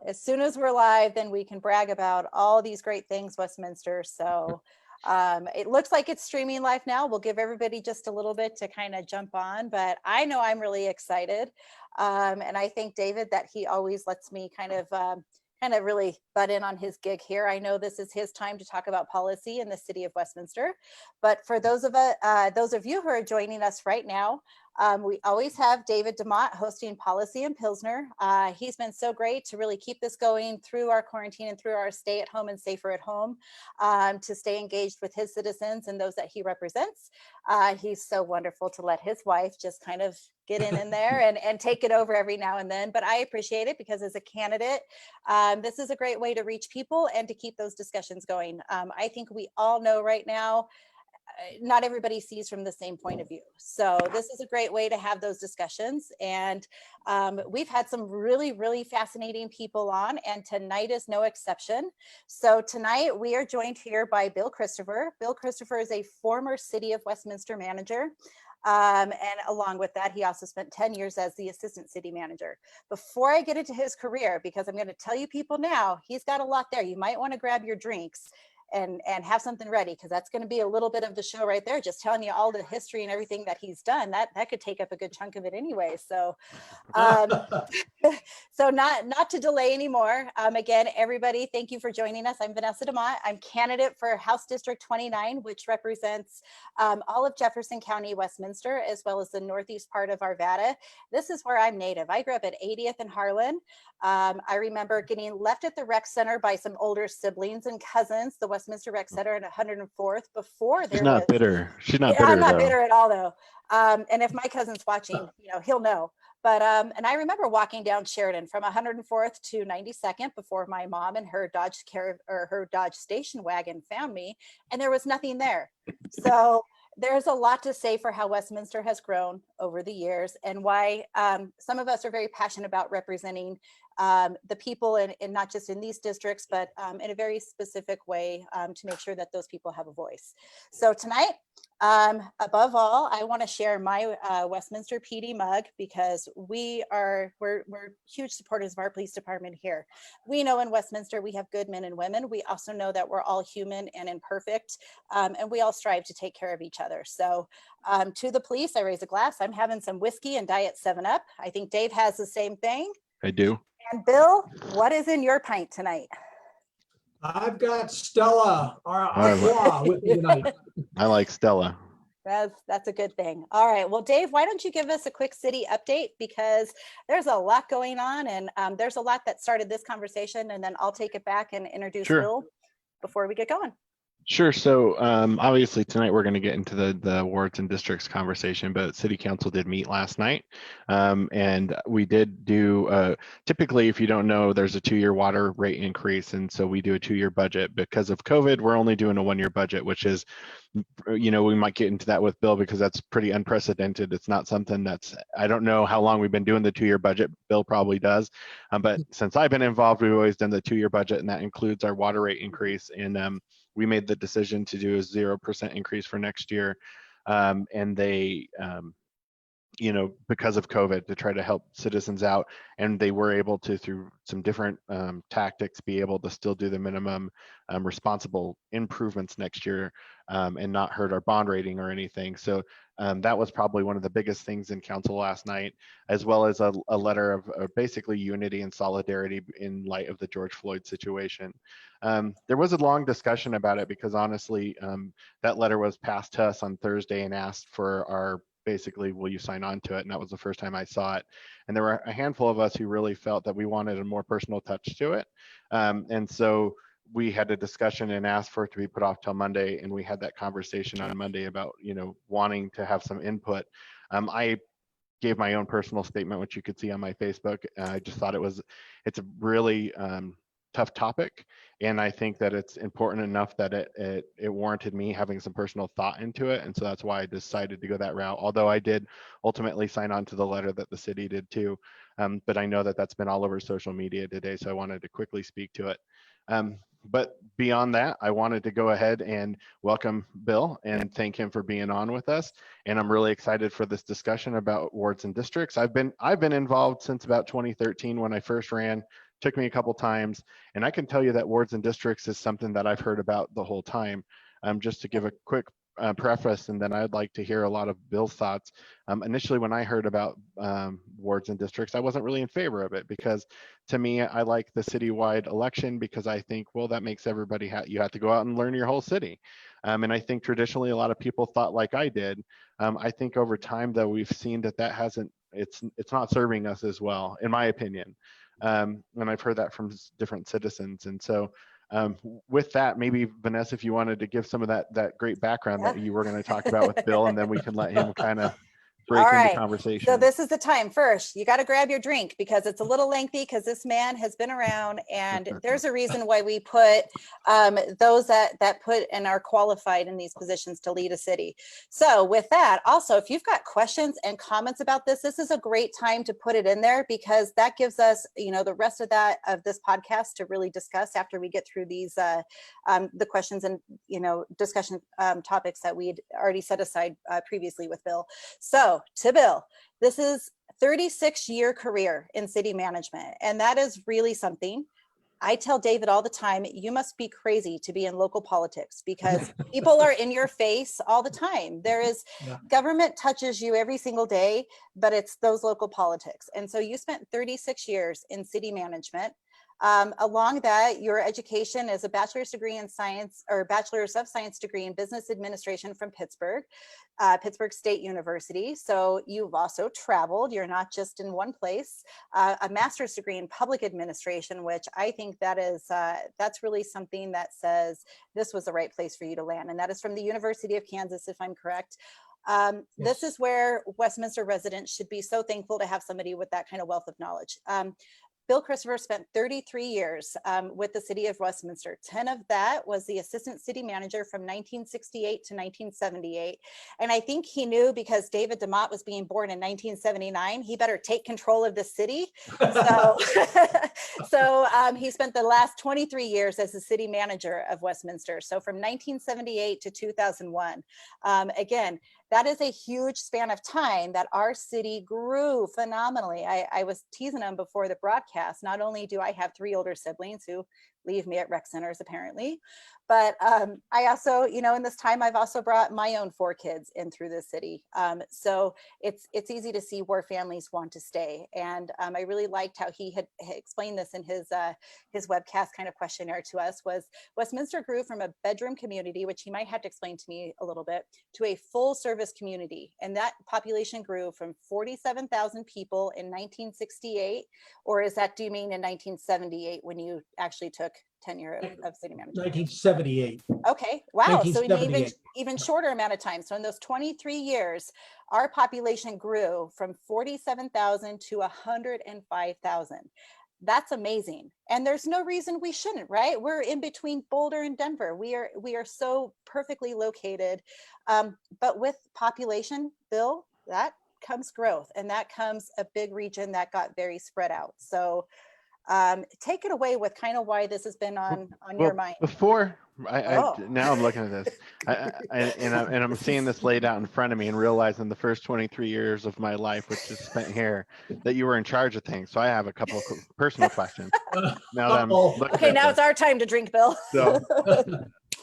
as soon as we're live, then we can brag about all these great things, Westminster. So it looks like it's streaming live now. We'll give everybody just a little bit to kind of jump on, but I know I'm really excited. And I thank David that he always lets me kind of really butt in on his gig here. I know this is his time to talk about policy in the city of Westminster, but for those of you who are joining us right now, we always have David DeMott hosting Policy in Pilsner. He's been so great to really keep this going through our quarantine and through our stay at home and safer at home, to stay engaged with his citizens and those that he represents. He's so wonderful to let his wife just kind of get in there and take it over every now and then. But I appreciate it because as a candidate, this is a great way to reach people and to keep those discussions going. I think we all know right now, not everybody sees from the same point of view. So this is a great way to have those discussions. And we've had some really, really fascinating people on, and tonight is no exception. So tonight we are joined here by Bill Christopher. Bill Christopher is a former City of Westminster manager. And along with that, he also spent 10 years as the assistant city manager. Before I get into his career, because I'm going to tell you people now, he's got a lot there. You might want to grab your drinks and have something ready, because that's going to be a little bit of the show right there, just telling you all the history and everything that he's done. That could take up a good chunk of it anyway. So so not to delay anymore. Again, everybody, thank you for joining us. I'm Vanessa DeMott. I'm candidate for House District 29, which represents all of Jefferson County, Westminster, as well as the northeast part of Arvada. This is where I'm native. I grew up at 80th and Harlan. I remember getting left at the rec center by some older siblings and cousins, the Westminster Rec Center at 104th, before there She's not was, bitter. She's not bitter. I'm not though. bitter at all though. And if my cousin's watching, he'll know. But and I remember walking down Sheridan from 104th to 92nd before my mom and her Dodge station wagon found me, and there was nothing there. So there's a lot to say for how Westminster has grown over the years, and why some of us are very passionate about representing the people and not just in these districts, but in a very specific way to make sure that those people have a voice. So tonight, above all, I want to share my Westminster PD mug, because we're huge supporters of our police department here. We know in Westminster we have good men and women. We also know that we're all human and imperfect, and we all strive to take care of each other. So to the police, I raise a glass. I'm having some whiskey and Diet 7-Up. I think Dave has the same thing. I do. And Bill, what is in your pint tonight? I've got Stella Artois with me tonight. I like Stella. That's a good thing. All right. Well, Dave, why don't you give us a quick city update, because there's a lot going on, and there's a lot that started this conversation, and then I'll take it back and introduce Bill before we get going. Sure. So obviously tonight we're going to get into the wards and districts conversation, but City Council did meet last night, and we did do, typically, if you don't know, there's a 2-year water rate increase, and so we do a 2-year budget. Because of COVID, we're only doing a 1-year budget, which is, we might get into that with Bill, because that's pretty unprecedented. It's not something I don't know how long we've been doing the 2-year budget. Bill probably does, but since I've been involved, we've always done the 2-year budget, and that includes our water rate increase. And we made the decision to do a 0% increase for next year, and they, because of COVID, to try to help citizens out, and they were able to, through some different tactics, be able to still do the minimum responsible improvements next year, and not hurt our bond rating or anything. So that was probably one of the biggest things in council last night, as well as a letter of basically unity and solidarity in light of the George Floyd situation. There was a long discussion about it, because honestly, that letter was passed to us on Thursday and asked for our, basically, will you sign on to it? And that was the first time I saw it. And there were a handful of us who really felt that we wanted a more personal touch to it. And so we had a discussion and asked for it to be put off till Monday. And we had that conversation on Monday about, wanting to have some input. I gave my own personal statement, which you could see on my Facebook. I just thought it's a really tough topic, and I think that it's important enough that it warranted me having some personal thought into it, and so that's why I decided to go that route. Although I did ultimately sign on to the letter that the city did too, but I know that that's been all over social media today, so I wanted to quickly speak to it. But beyond that, I wanted to go ahead and welcome Bill and thank him for being on with us. And I'm really excited for this discussion about wards and districts. I've been involved since about 2013 when I first ran took me a couple times, and I can tell you that wards and districts is something that I've heard about the whole time. Just to give a quick preface, and then I'd like to hear a lot of Bill's thoughts. Initially, when I heard about wards and districts, I wasn't really in favor of it, because to me, I like the citywide election, because I think, well, that makes everybody, you have to go out and learn your whole city. And I think traditionally a lot of people thought like I did. I think over time, though, we've seen that it's not serving us as well, in my opinion. And I've heard that from different citizens. And so with that, maybe Vanessa, if you wanted to give some of that great background that you were going to talk about with Bill, and then we can let him kind of break into conversation. So this is the time. First, you got to grab your drink, because it's a little lengthy, because this man has been around, and there's a reason why we put those that put and are qualified in these positions to lead a city. So with that, also, if you've got questions and comments about this is a great time to put it in there, because that gives us, the rest of this podcast to really discuss after we get through these the questions and discussion topics that we'd already set aside previously with Bill. So to Bill, this is 36-year career in city management, and that is really something. I tell David all the time, you must be crazy to be in local politics, because people are in your face all the time. Government touches you every single day, but it's those local politics. And so you spent 36 years in city management. Along that, your education is a bachelor's degree in science, or bachelor's of science degree in business administration from Pittsburgh State University. So you've also traveled. You're not just in one place. A master's degree in public administration, which I think that's really something that says this was the right place for you to land. And that is from the University of Kansas, if I'm correct. Yes. This is where Westminster residents should be so thankful to have somebody with that kind of wealth of knowledge. Bill Christopher spent 33 years with the city of Westminster. 10 of that was the assistant city manager from 1968 to 1978. And I think he knew, because David DeMott was being born in 1979, he better take control of the city. So, he spent the last 23 years as the city manager of Westminster. So from 1978 to 2001. Again, that is a huge span of time that our city grew phenomenally. I was teasing him before the broadcast. Not only do I have 3 older siblings who leave me at rec centers, apparently, but I also, in this time, I've also brought my own 4 kids in through the city. So it's easy to see where families want to stay. And I really liked how he had explained this in his webcast kind of questionnaire to us. Was Westminster grew from a bedroom community, which he might have to explain to me a little bit, to a full service community. And that population grew from 47,000 people in 1968, or do you mean in 1978 when you actually took tenure of city manager? 1978. Okay, wow. So in an even shorter amount of time. So in those 23 years, our population grew from 47,000 to 105,000. That's amazing. And there's no reason we shouldn't, right? We're in between Boulder and Denver. We are so perfectly located. But with population, Bill, that comes growth, and that comes a big region that got very spread out. So take it away with kind of why this has been on your mind. Before now I'm looking at this, and I'm seeing this laid out in front of me, and realizing the first 23 years of my life, which is spent here, that you were in charge of things. So I have a couple of personal questions. Now that I'm okay, now it's our time to drink, Bill. So,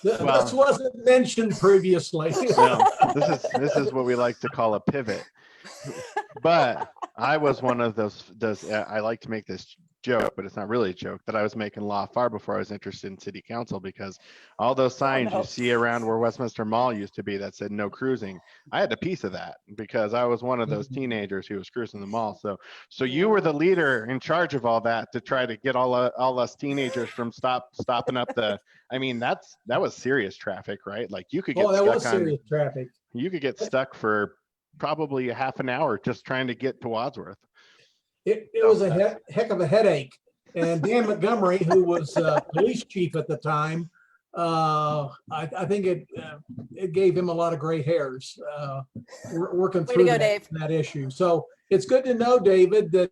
this wasn't mentioned previously. No, this is what we like to call a pivot. But I was one of those. I like to make this joke, but it's not really a joke, that I was making law far before I was interested in city council, because all those signs you see around where Westminster Mall used to be that said no cruising, I had a piece of that, because I was one of those teenagers who was cruising the mall. So you were the leader in charge of all that, to try to get all us teenagers from stopping up the. I mean, that was serious traffic, right? Like you could get serious traffic. You could get stuck for probably a half an hour just trying to get to Wadsworth. It was a heck of a headache. And Dan Montgomery, who was police chief at the time, I think it gave him a lot of gray hairs working through that issue. So it's good to know, David, that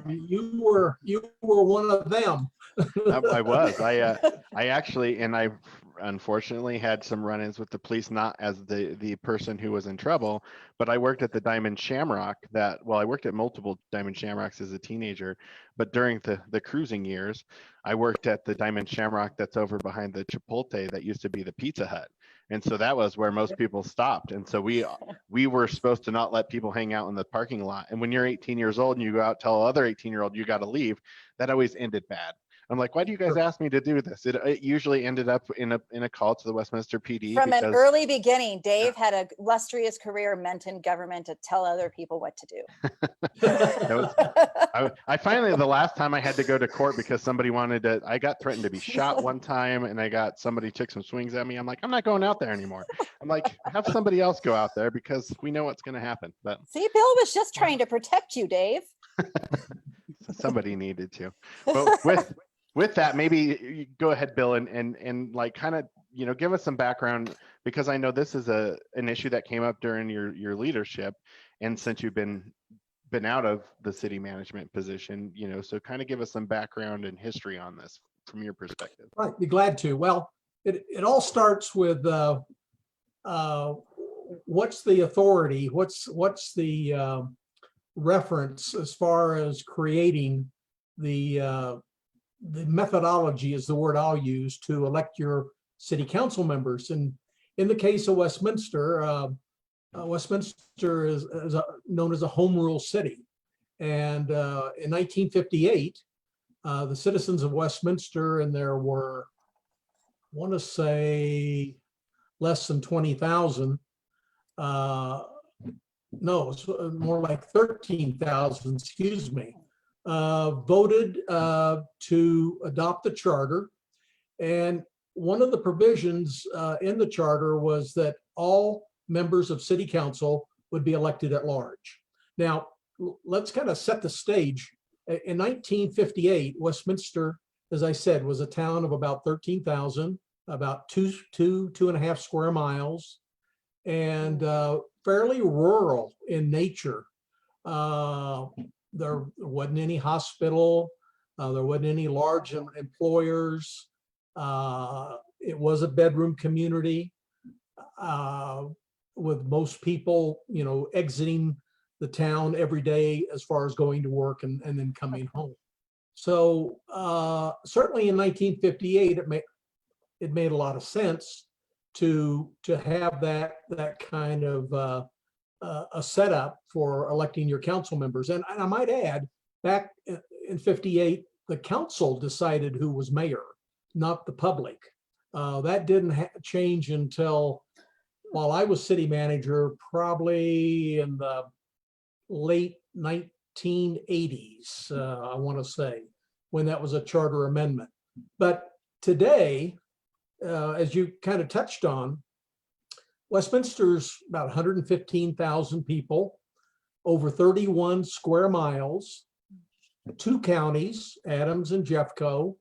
you were one of them. I was. I actually, and I unfortunately had some run-ins with the police, not as the person who was in trouble, but I worked at the Diamond Shamrock I worked at multiple Diamond Shamrocks as a teenager, but during the cruising years, I worked at the Diamond Shamrock that's over behind the Chipotle that used to be the Pizza Hut. And so that was where most people stopped. And so we were supposed to not let people hang out in the parking lot. And when you're 18 years old and you go out tell other 18-year-old you got to leave, that always ended bad. I'm like, why do you guys ask me to do this? It usually ended up in a call to the Westminster PD. From an early beginning, Dave had a illustrious career meant in government to tell other people what to do. I finally, the last time I had to go to court because somebody I got threatened to be shot one time, and somebody took some swings at me. I'm like, I'm not going out there anymore. I'm like, have somebody else go out there because we know what's going to happen. But see, Bill was just trying to protect you, Dave. Somebody needed to. But with that, maybe you go ahead, Bill, and like kind of, give us some background, because I know this is an issue that came up during your leadership, and since you've been out of the city management position, so kind of give us some background and history on this from your perspective. Right, be glad to. Well, it all starts with what's the authority, what's the reference as far as creating the methodology is the word I'll use to elect your city council members. And in the case of Westminster, Westminster is known as a home rule city. And in 1958, the citizens of Westminster, and there were, I want to say, less than 20,000, no, it's more like 13,000, excuse me, voted to adopt the charter. And one of the provisions in the charter was that all members of city council would be elected at large. Now, let's kind of set the stage. In 1958, Westminster, as I said, was a town of about 13,000, about two and a half square miles, and fairly rural in nature. There wasn't any hospital. There wasn't any large employers. It was a bedroom community with most people, exiting the town every day as far as going to work and then coming home. So certainly in 1958, it made a lot of sense to have that kind of a setup for electing your council members. And I might add, back in 58, the council decided who was mayor, not the public. That didn't change until while I was city manager, probably in the late 1980s, I want to say, when that was a charter amendment. But today, as you kind of touched on, Westminster's about 115,000 people, over 31 square miles, 2 counties, Adams and Jeffco,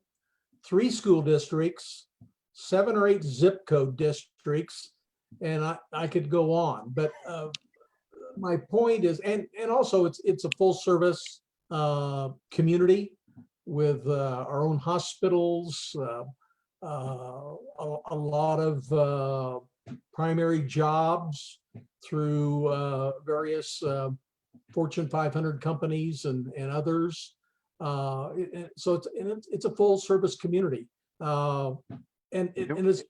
3 school districts, 7 or 8 zip code districts, and I could go on. But my point is, and also it's a full service community with our own hospitals, a lot of primary jobs through various Fortune 500 companies and others. So it's a full service community, and it's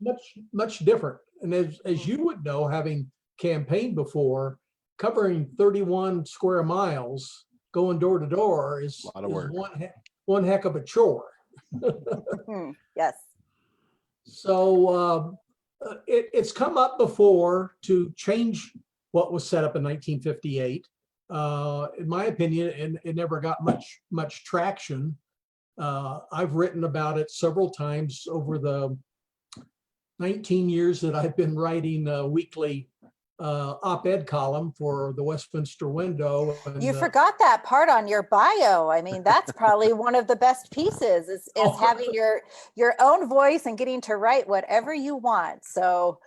much different. And as you would know, having campaigned before, covering 31 square miles, going door to door is a lot of work. One heck of a chore. Yes. So it's come up before to change what was set up in 1958. In my opinion, it never got much traction. I've written about it several times over the 19 years that I've been writing a weekly op-ed column for the Westminster Window. And, you forgot that part on your bio. I mean, that's probably one of the best pieces is having your own voice and getting to write whatever you want. So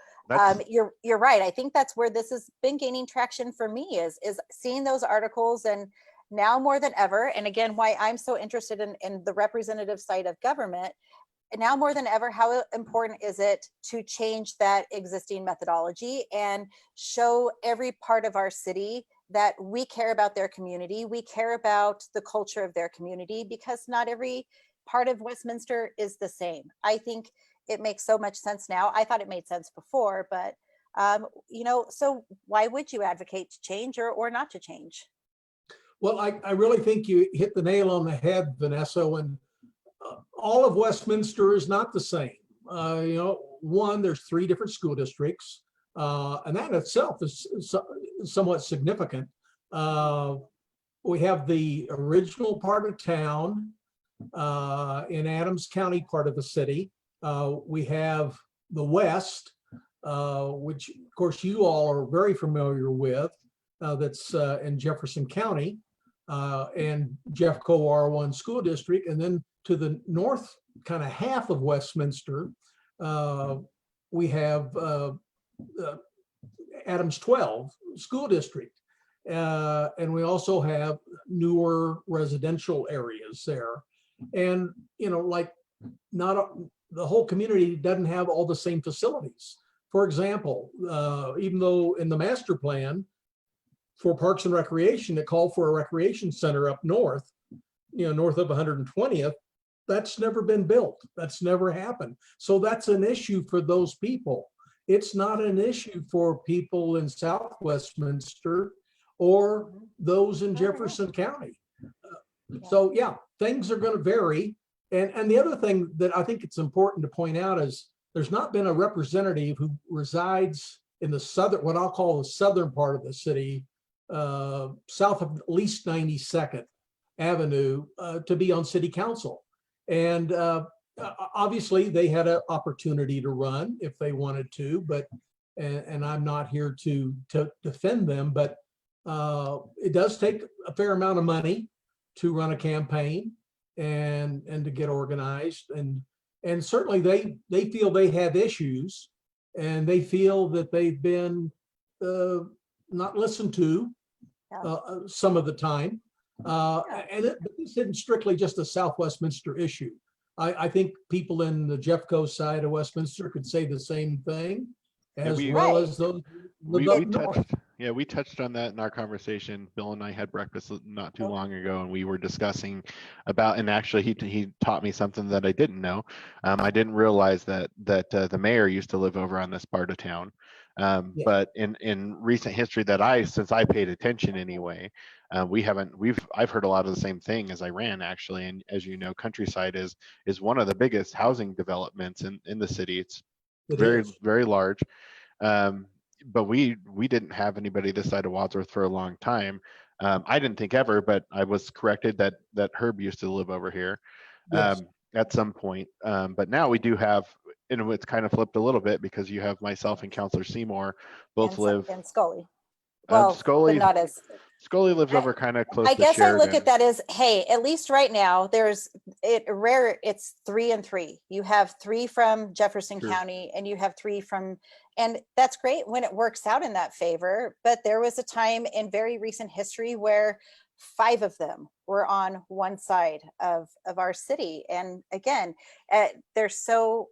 you're right. I think that's where this has been gaining traction for me is seeing those articles and now more than ever, and again, why I'm so interested in the representative side of government, now more than ever, how important is it to change that existing methodology and show every part of our city that we care about their community, we care about the culture of their community, because not every part of Westminster is the same. I think it makes so much sense now. I thought it made sense before, but so why would you advocate to change or not to change? Well, I really think you hit the nail on the head, Vanessa, when all of Westminster is not the same. One, there's 3 different school districts, and that in itself is somewhat significant. We have the original part of town in Adams County, part of the city. We have the West, which of course you all are very familiar with, that's in Jefferson County and Jeffco R1 school district. And then to the north, kind of half of Westminster, we have Adams 12 school district. And we also have newer residential areas there. And, the whole community doesn't have all the same facilities. For example, even though in the master plan for Parks and Recreation, it called for a recreation center up north, north of 120th, that's never been built. That's never happened. So that's an issue for those people. It's not an issue for people in South Westminster or those in Jefferson County. So yeah, things are going to vary. And the other thing that I think it's important to point out is there's not been a representative who resides in the southern, what I'll call the southern part of the city, south of at least 92nd Avenue, to be on city council. And obviously they had an opportunity to run if they wanted to, but, and I'm not here to defend them, but it does take a fair amount of money to run a campaign and to get organized. And certainly they feel they have issues, and they feel that they've been not listened to some of the time. And this isn't strictly just a South Westminster issue. I think people in the Jeffco side of Westminster could say the same thing, as well as those. We touched on that in our conversation. Bill and I had breakfast not too long ago, and we were discussing about, and actually he taught me something that I didn't know. I didn't realize that the mayor used to live over on this part of town. But in recent history since I paid attention anyway, I've heard a lot of the same thing as I ran, actually. And as you know, Countryside is one of the biggest housing developments in the city. It's very large. But we didn't have anybody this side of Wadsworth for a long time. I didn't think ever, but I was corrected that Herb used to live over here at some point. But now we do have, and it's kind of flipped a little bit, because you have myself and Councilor Seymour both live. And Scully. Well, Scully, but not as. Scully lives over kind of close I to guess Sheridan. I look at that as, hey, at least right now it's 3 and 3. You have 3 from Jefferson County, and you have 3 from, and that's great when it works out in that favor. But there was a time in very recent history where 5 of them were on one side of our city. And again, there's so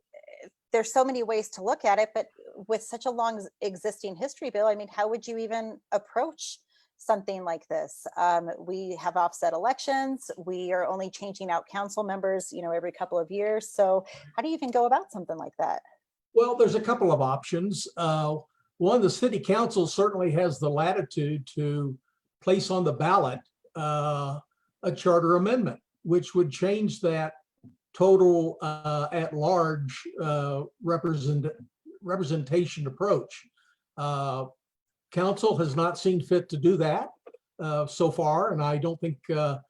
many ways to look at it, but with such a long existing history, Bill, I mean, how would you even approach something like this? We have offset elections. We are only changing out council members, every couple of years. So how do you even go about something like that? Well, there's a couple of options. One, the city council certainly has the latitude to place on the ballot a charter amendment, which would change that total at-large representation approach. Council has not seen fit to do that so far, and I don't think the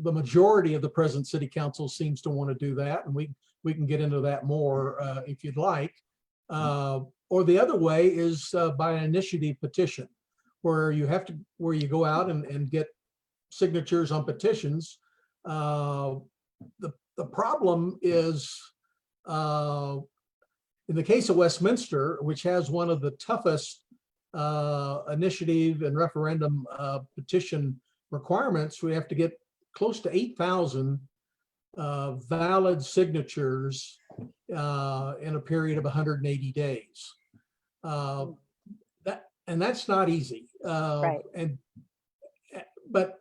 majority of the present city council seems to want to do that, and we can get into that more if you'd like. Or the other way is by an initiative petition, where you go out and get signatures on petitions. The problem is, in the case of Westminster, which has one of the toughest initiative and referendum petition requirements, we have to get close to 8,000 valid signatures in a period of 180 days. That's not easy. Right. But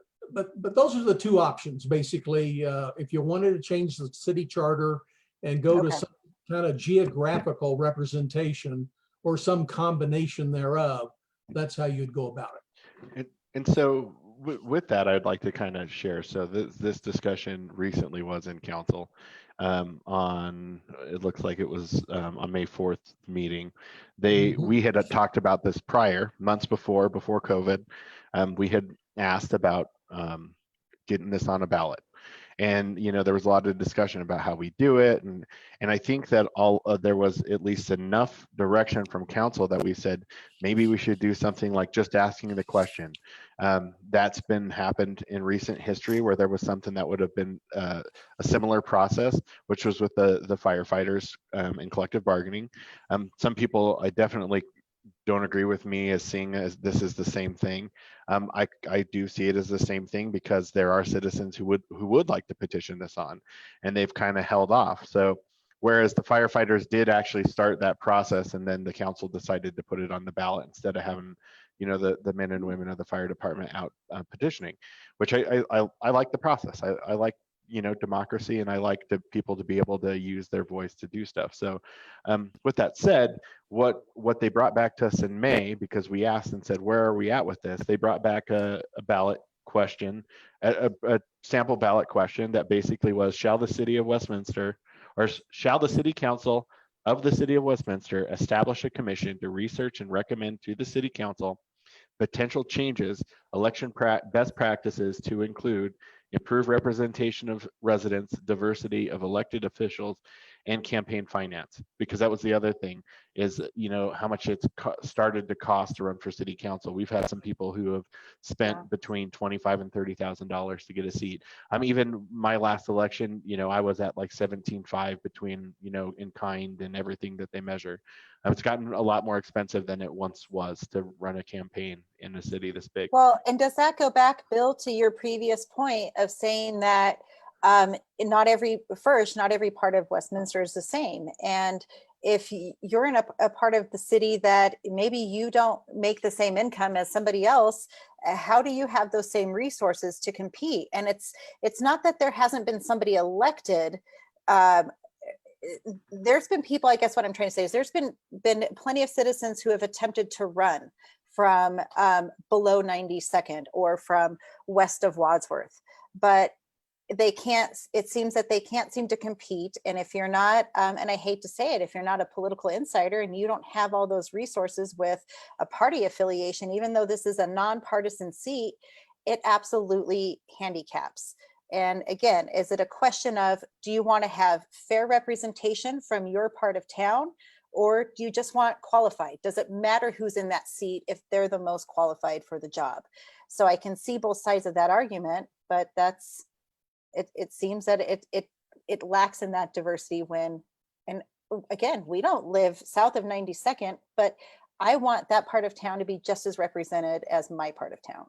those are the two options, basically. If you wanted to change the city charter and go to Okay. some kind of geographical representation or some combination thereof, that's how you'd go about it. And so with that, I'd like to kind of share. So this discussion recently was in council on, it looks like it was on May 4th meeting. We had talked about this prior, months before COVID. We had asked about getting this on a ballot. And there was a lot of discussion about how we do it, and I think that there was at least enough direction from council that we said maybe we should do something like just asking the question. That's been happened in recent history where there was something that would have been a similar process, which was with the firefighters and collective bargaining. Some people, I definitely don't agree with me as seeing as this is the same thing. I do see it as the same thing because there are citizens who would like to petition this on, and they've kind of held off. So whereas the firefighters did actually start that process, and then the council decided to put it on the ballot instead of having the men and women of the fire department out petitioning, which I like the process. I like democracy, and I like the people to be able to use their voice to do stuff. So with that said, what they brought back to us in May, because we asked and said, where are we at with this? They brought back a ballot question, a sample ballot question that basically was, shall the city of Westminster, or shall the city council of the city of Westminster establish a commission to research and recommend to the city council potential changes, election best practices to include improve representation of residents, diversity of elected officials, and campaign finance. Because that was the other thing, is how much it's started to cost to run for city council. We've had some people who have spent between $25,000 and $30,000 to get a seat. Even my last election, I was at like 17.5 between in kind and everything that they measure. It's gotten a lot more expensive than it once was to run a campaign in a city this big. Well, and does that go back, Bill, to your previous point of saying that not every part of Westminster is the same? And if you're in a part of the city that maybe you don't make the same income as somebody else, how do you have those same resources to compete? And it's not that there hasn't been somebody elected. There's been people, I guess what I'm trying to say is there's been plenty of citizens who have attempted to run from below 92nd or from west of Wadsworth, but they can't, it seems that they can't seem to compete. And if you're not, and I hate to say it, if you're not a political insider and you don't have all those resources with a party affiliation, even though this is a nonpartisan seat, it absolutely handicaps. And again, is it a question of, do you want to have fair representation from your part of town, or do you just want qualified? Does it matter who's in that seat if they're the most qualified for the job? So I can see both sides of that argument, but that's, it seems that it lacks in that diversity when, and again, we don't live south of 92nd, but I want that part of town to be just as represented as my part of town.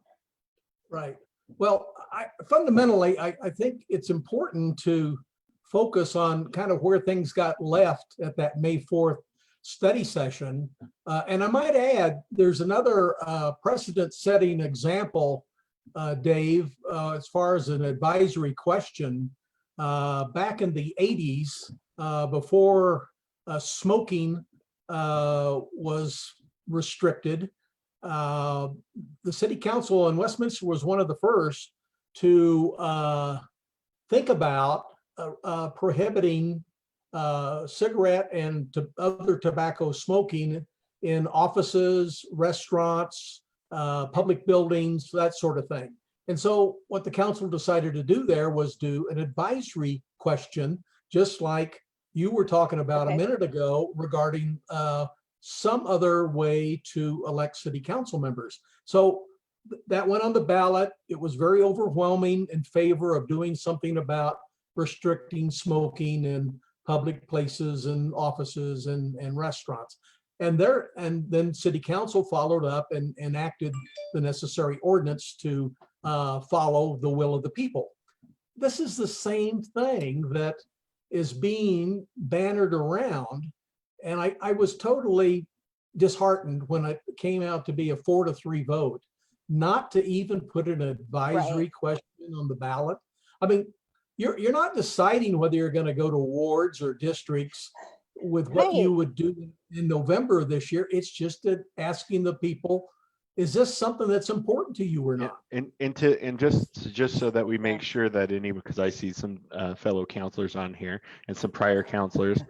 Right. Well, fundamentally, I think it's important to focus on kind of where things got left at that May 4th study session. And I might add, there's another precedent-setting example, Dave, as far as an advisory question. Back in the 80s, before smoking was restricted, the city council in Westminster was one of the first to think about prohibiting cigarette and other tobacco smoking in offices, restaurants, public buildings, that sort of thing. And so what the council decided to do there was do an advisory question, just like you were talking about a minute ago regarding some other way to elect city council members. So that went on the ballot. It was very overwhelming in favor of doing something about restricting smoking in public places and offices and restaurants. And then city council followed up and enacted the necessary ordinance to follow the will of the people. This is the same thing that is being bannered around. And I was totally disheartened when it came out to be a 4-3 vote, not to even put an advisory question on the ballot. I mean, you're not deciding whether you're going to go to wards or districts with what you would do in November of this year. It's just asking the people, is this something that's important to you or not? And just so that we make sure that because I see some fellow counselors on here and some prior counselors,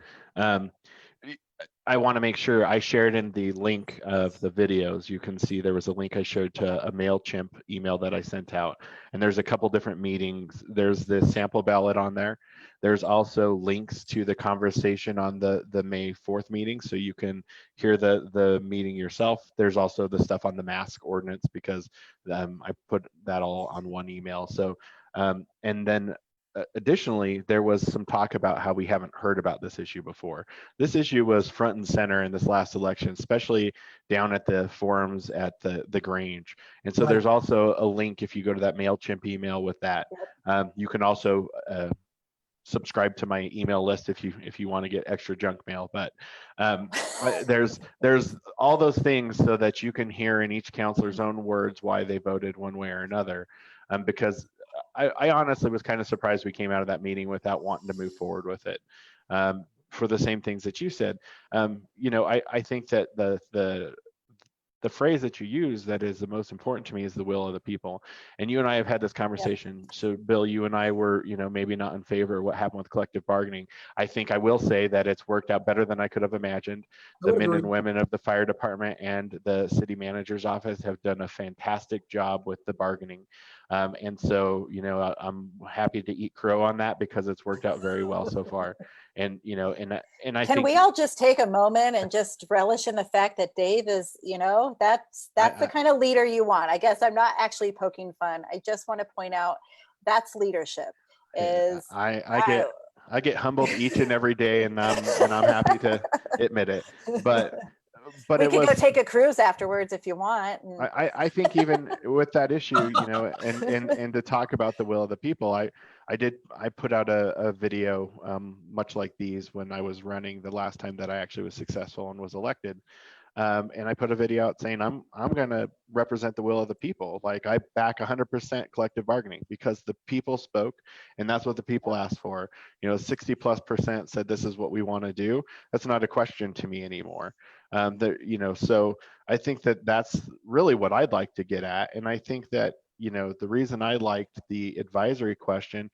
I want to make sure I shared in the link of the videos. You can see there was a link I showed to a MailChimp email that I sent out, and there's a couple different meetings. There's the sample ballot on there. There's also links to the conversation on the May 4th meeting, so you can hear the meeting yourself. There's also the stuff on the mask ordinance, because I put that all on one email. So and then additionally, there was some talk about how we haven't heard about this issue before. This issue was front and center in this last election, especially down at the forums at the Grange. And so there's also a link, if you go to that MailChimp email with that. You can also subscribe to my email list if you want to get extra junk mail. But there's all those things so that you can hear in each counselor's own words why they voted one way or another. Because I honestly was kind of surprised we came out of that meeting without wanting to move forward with it, for the same things that you said. I think that the phrase that you use that is the most important to me is the will of the people. And you and I have had this conversation. So Bill, you and I were, maybe not in favor of what happened with collective bargaining. I think I will say that it's worked out better than I could have imagined. The men and women of the fire department and the city manager's office have done a fantastic job with the bargaining. And so, I'm happy to eat crow on that because it's worked out very well so far. And, I Can we all just take a moment and just relish in the fact that Dave is, that's the kind of leader you want. I guess I'm not actually poking fun. I just want to point out that's leadership. I get humbled each and every day, and I'm happy to admit it. But we can go take a cruise afterwards if you want. I think even with that issue, and to talk about the will of the people, I put out a video much like these when I was running the last time that I actually was successful and was elected. And I put a video out saying I'm going to represent the will of the people. Like, I back 100% collective bargaining because the people spoke, and that's what the people asked for. 60+% said this is what we want to do. That's not a question to me anymore. So I think that that's really what I'd like to get at. And I think that, the reason I liked the advisory question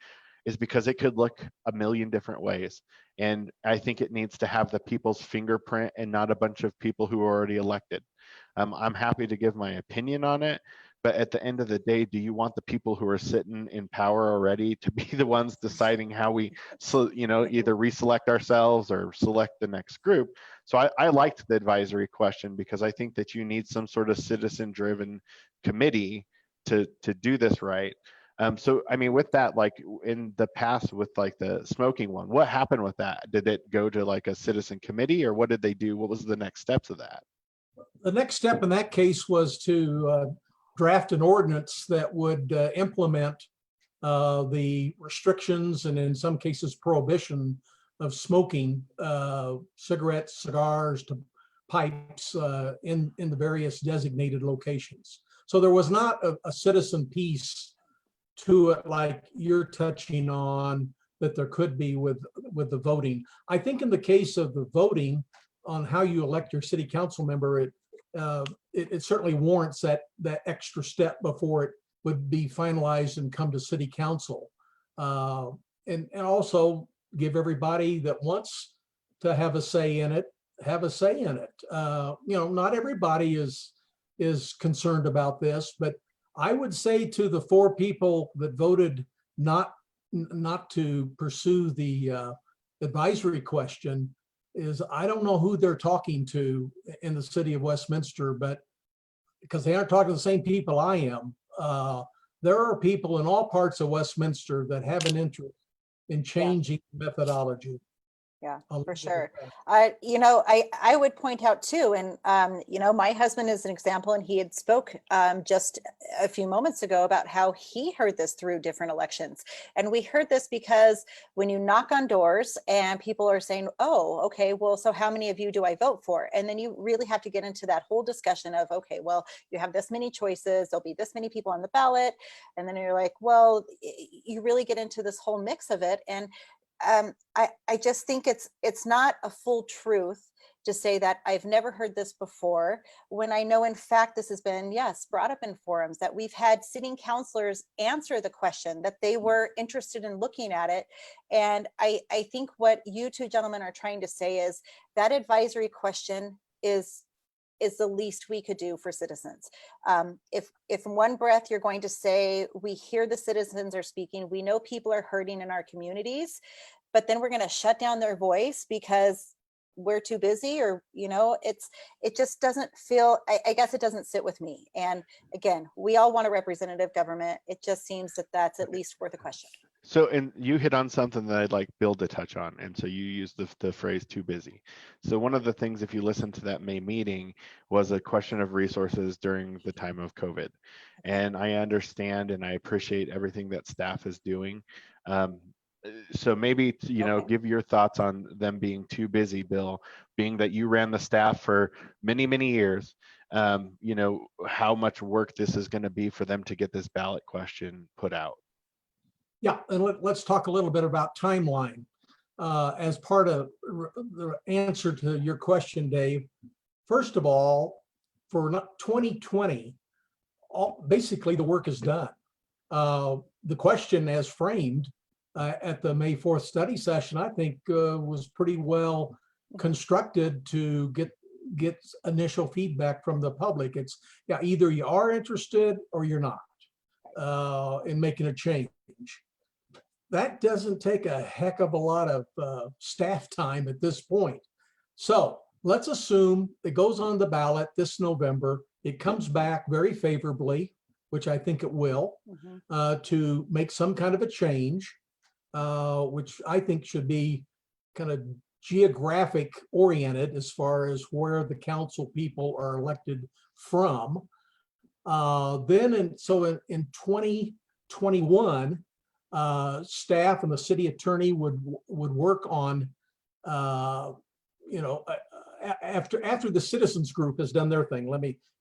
is because it could look a million different ways. And I think it needs to have the people's fingerprint and not a bunch of people who are already elected. I'm happy to give my opinion on it, but at the end of the day, do you want the people who are sitting in power already to be the ones deciding how we, either reselect ourselves or select the next group? So I liked the advisory question because I think that you need some sort of citizen-driven committee to do this right. So, I mean, with that, like in the past with like the smoking one, what happened with that? Did it go to like a citizen committee, or what did they do? What was the next steps of that? The next step in that case was to draft an ordinance that would implement the restrictions and in some cases prohibition of smoking cigarettes, cigars, to pipes in the various designated locations. So there was not a citizen piece to it like you're touching on that there could be with the voting. I think in the case of the voting on how you elect your city council member, it certainly warrants that extra step before it would be finalized and come to city council. And also give everybody that wants to have a say in it, have a say in it. Not everybody is concerned about this, but I would say to the 4 people that voted not to pursue the advisory question is, I don't know who they're talking to in the city of Westminster, but because they aren't talking to the same people I am. There are people in all parts of Westminster that have an interest in changing methodology. Yeah, I'll for leave it at sure. that. I would point out too, and my husband is an example, and he had spoke just a few moments ago about how he heard this through different elections. And we heard this because when you knock on doors and people are saying, oh, okay, well, so how many of you do I vote for? And then you really have to get into that whole discussion of, okay, well, you have this many choices, there'll be this many people on the ballot. And then you're like, well, you really get into this whole mix of it. And I just think it's not a full truth to say that I've never heard this before, when I know in fact this has been, yes, brought up in forums, that we've had sitting councilors answer the question, that they were interested in looking at it. And I think what you two gentlemen are trying to say is that advisory question is the least we could do for citizens. If in one breath you're going to say, we hear the citizens are speaking, we know people are hurting in our communities, but then we're going to shut down their voice because we're too busy, or it just doesn't feel, I guess it doesn't sit with me. And again, we all want a representative government. It just seems that that's at least worth a question. So, and you hit on something that I'd like Bill to touch on. And so you used the phrase too busy. So one of the things, if you listen to that May meeting, was a question of resources during the time of COVID. And I understand and I appreciate everything that staff is doing. So maybe, Okay. give your thoughts on them being too busy, Bill, being that you ran the staff for many, many years. How much work this is going to be for them to get this ballot question put out. Yeah, and let's talk a little bit about timeline. As part of the answer to your question, Dave, first of all, for 2020, basically the work is done. The question as framed at the May 4th study session, I think was pretty well constructed to get initial feedback from the public. It's, yeah, either you are interested or you're not in making a change. That doesn't take a heck of a lot of staff time at this point. So let's assume it goes on the ballot this November. It comes back very favorably, which I think it will, to make some kind of a change, which I think should be kind of geographic oriented as far as where the council people are elected from. Then in 2021, staff and the city attorney would work on, after the citizens group has done their thing.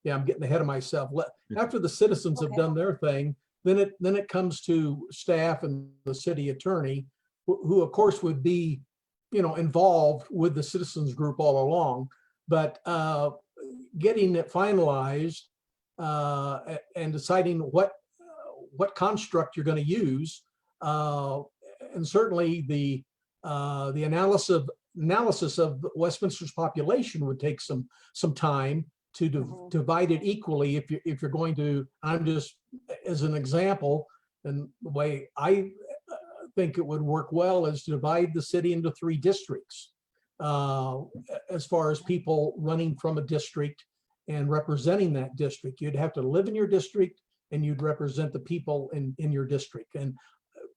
I'm getting ahead of myself. After the citizens have done their thing, then it comes to staff and the city attorney, who of course would be, involved with the citizens group all along, but getting it finalized and deciding what construct you're going to use. And certainly the analysis of Westminster's population would take some time to divide it equally. If you're going to, I'm just as an example, and the way I think it would work well is to divide the city into 3 districts as far as people running from a district and representing that district. You'd have to live in your district and you'd represent the people in your district, and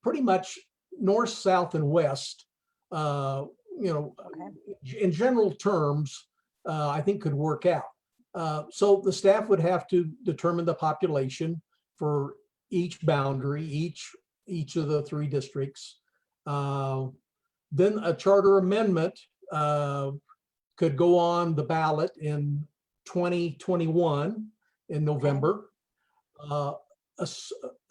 pretty much north, south, and west, in general terms, I think could work out. So the staff would have to determine the population for each boundary, each of the 3 districts. Then a charter amendment could go on the ballot in 2021 in November.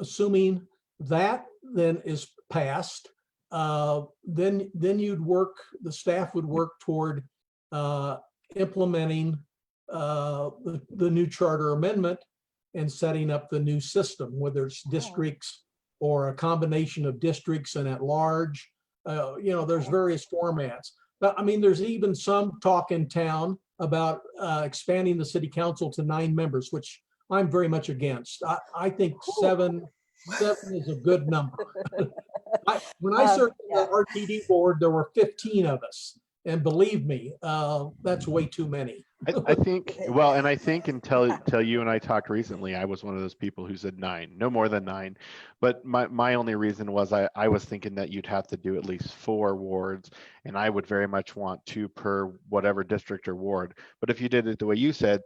Assuming that then is passed, then the staff would work toward implementing the new charter amendment and setting up the new system, whether it's districts or a combination of districts and at large. There's various formats. But I mean, there's even some talk in town about expanding the city council to 9 members, which I'm very much against. I think 7 is a good number. When I served on the RTD board, there were 15 of us, And believe me, that's way too many. I think, well, and I think until you and I talked recently, I was one of those people who said 9, no more than 9. But my only reason was I was thinking that you'd have to do at least 4 wards, and I would very much want 2 per whatever district or ward. But if you did it the way you said,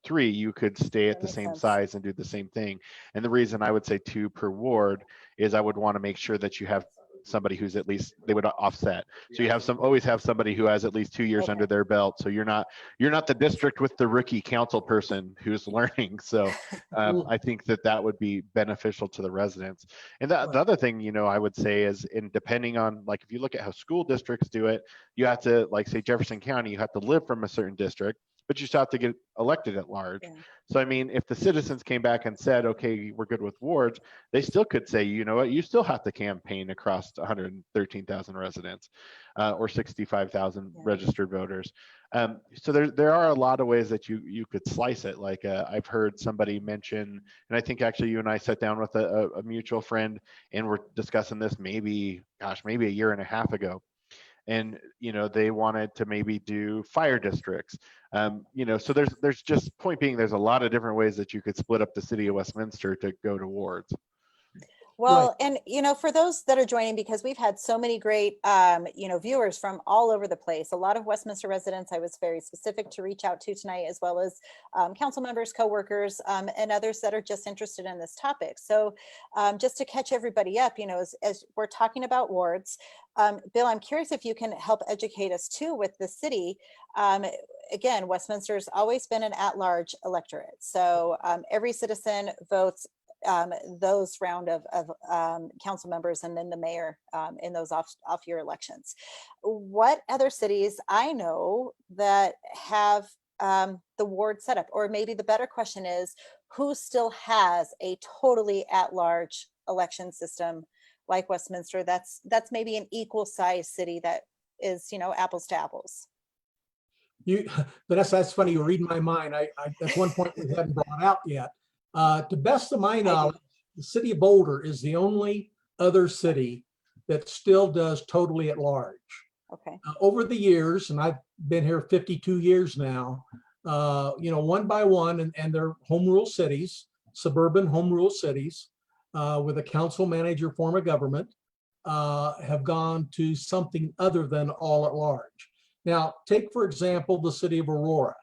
3, you could stay at That the makes same sense. size and do the same thing. And the reason I would say 2 per ward is I would want to make sure that you have somebody who's at least, they would offset. So you have always have somebody who has at least 2 years Okay. under their belt. So you're not the district with the rookie council person who's learning. So I think that would be beneficial to the residents. And the other thing, I would say is, in depending on, like, if you look at how school districts do it, you have to, like, say Jefferson County, you have to live from a certain district, but you still have to get elected at large. Yeah. So, I mean, if the citizens came back and said, okay, we're good with wards, they still could say, you know what, you still have to campaign across 113,000 residents or 65,000 registered voters. So there are a lot of ways that you could slice it. Like I've heard somebody mention, and I think actually you and I sat down with a mutual friend and we're discussing this maybe a year and a half ago. And they wanted to maybe do fire districts. So there's just, point being, there's a lot of different ways that you could split up the city of Westminster to go to wards. Well, and for those that are joining, because we've had so many great, viewers from all over the place, a lot of Westminster residents I was very specific to reach out to tonight, as well as council members, coworkers, and others that are just interested in this topic. So just to catch everybody up, as we're talking about wards, Bill, I'm curious if you can help educate us too with the city. Again, Westminster's always been an at-large electorate. So every citizen votes those round of council members and then the mayor in those off-year elections. What other cities I know that have the ward set up? Or maybe the better question is, who still has a totally at-large election system like Westminster that's maybe an equal size city that is, apples to apples? Vanessa, that's funny. You read my mind. That's one point we haven't brought out yet. To best of my knowledge, the city of Boulder is the only other city that still does totally at large. Okay. Over the years, and I've been here 52 years now, one by one, and they're home rule cities, suburban home rule cities, with a council manager form of government, have gone to something other than all at large. Now, take, for example, the city of Aurora.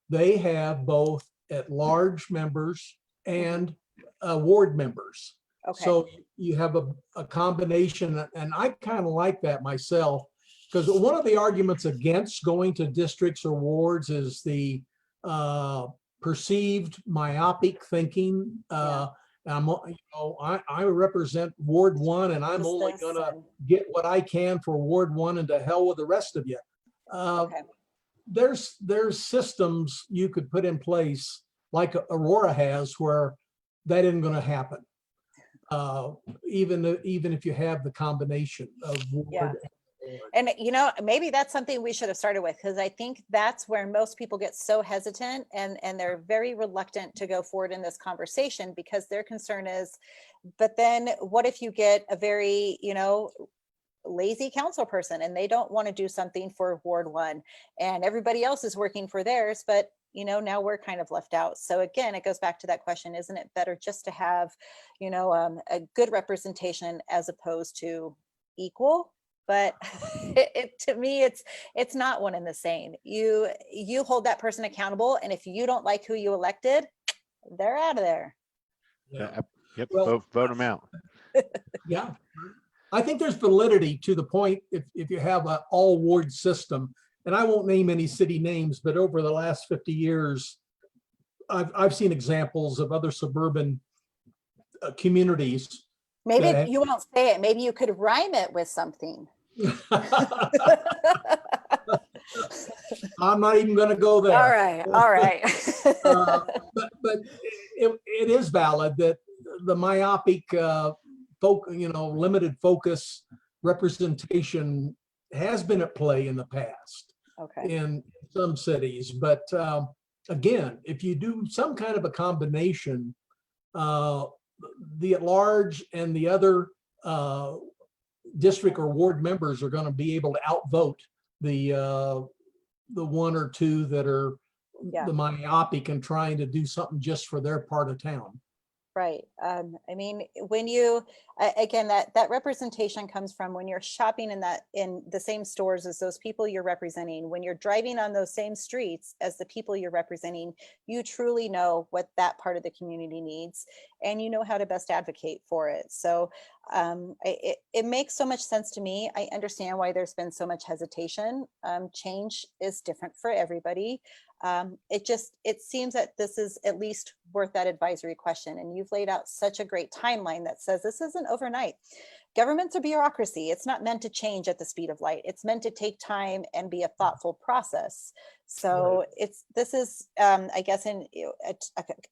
They have both at-large members and ward members. Okay. So you have a combination, and I kind of like that myself, because one of the arguments against going to districts or wards is the perceived myopic thinking. I represent Ward 1, and I'm only going to get what I can for Ward 1, and to hell with the rest of you. Okay. There's systems you could put in place, like Aurora has, where that isn't going to happen. Even if you have the combination of ward. Yeah. And maybe that's something we should have started with, because I think that's where most people get so hesitant and they're very reluctant to go forward in this conversation, because their concern is, but then what if you get a very, lazy council person and they don't want to do something for Ward 1 and everybody else is working for theirs, but now we're kind of left out. So again, it goes back to that question, isn't it better just to have, a good representation as opposed to equal? But to me, it's not one and the same. You hold that person accountable, and if you don't like who you elected, they're out of there. Yeah. Yep. Well, vote them out. Yeah. I think there's validity to the point if you have an all ward system, and I won't name any city names, but over the last 50 years, I've seen examples of other suburban communities. Maybe you won't say it. Maybe you could rhyme it with something. I'm not even going to go there. All right. But it is valid that the myopic, limited focus representation has been at play in the past. Okay. In some cities. But again, if you do some kind of a combination, the at-large and the other district or ward members are going to be able to outvote the one or two that are Yeah. the myopic and trying to do something just for their part of town. Right. I mean, when you, again, that representation comes from when you're shopping in the same stores as those people you're representing, when you're driving on those same streets as the people you're representing, you truly know what that part of the community needs, and you know how to best advocate for it. So it makes so much sense to me. I understand why there's been so much hesitation. Change is different for everybody. It seems that this is at least worth that advisory question. And you've laid out such a great timeline that says this isn't overnight. Government's a bureaucracy. It's not meant to change at the speed of light. It's meant to take time and be a thoughtful process. So this is, I guess, in at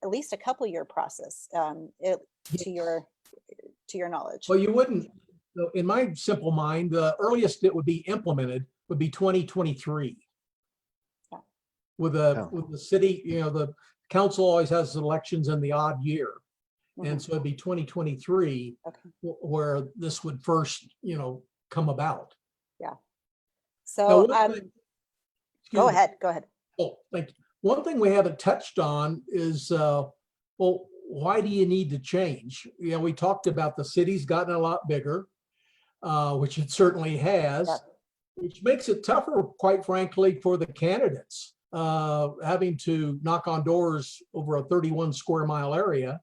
least a couple year process to your knowledge. Well, you wouldn't, in my simple mind, the earliest it would be implemented would be 2023. With the city, the council always has elections in the odd year. And so it'd be 2023 where this would first, come about. Yeah. So go ahead. Oh, thank you. One thing we haven't touched on is, well, why do you need to change? We talked about the city's gotten a lot bigger, which it certainly has, which makes it tougher, quite frankly, for the candidates. Having to knock on doors over a 31 square mile area,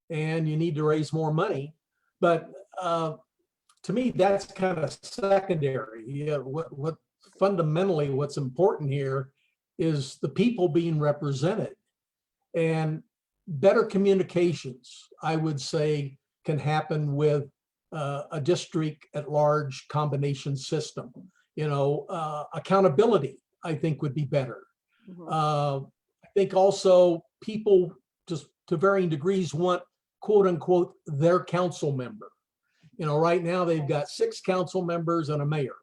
and you need to raise more money. But to me, that's kind of secondary. What fundamentally what's important here is the people being represented, and better communications, I would say, can happen with a district at large combination system. Accountability, I think, would be better. I think also people, just to varying degrees, want quote unquote their council member. Right now they've got 6 council members and a mayor.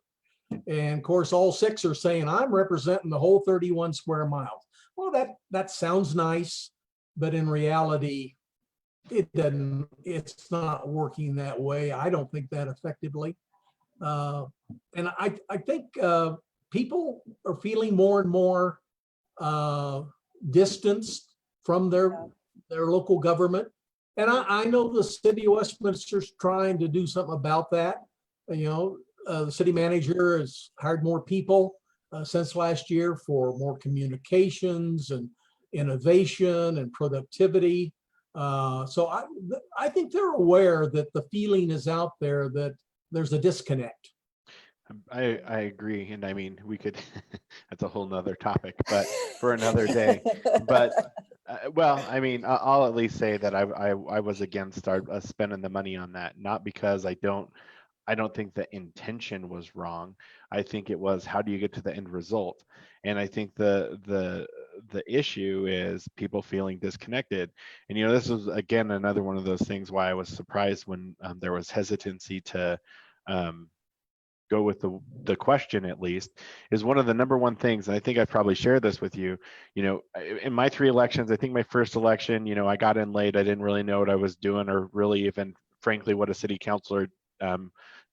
And of course, all 6 are saying, I'm representing the whole 31 square miles. Well, that sounds nice, but in reality, it's not working that way. I don't think that effectively. And I think people are feeling more and more distanced from their local government. And I know the city of Westminster's trying to do something about that. The city manager has hired more people since last year for more communications and innovation and productivity. So I think they're aware that the feeling is out there that there's a disconnect. I agree. And I mean, we could, that's a whole nother topic, but for another day. But well, I mean, I'll at least say that I was against spending the money on that, not because I don't think the intention was wrong. I think it was, how do you get to the end result? And I think the issue is people feeling disconnected. And this was again another one of those things why I was surprised when there was hesitancy to go with the question, at least, is one of the number one things. And I think I've probably shared this with you. In my 3 elections, I think my first election, I got in late. I didn't really know what I was doing, or really even frankly what a city councilor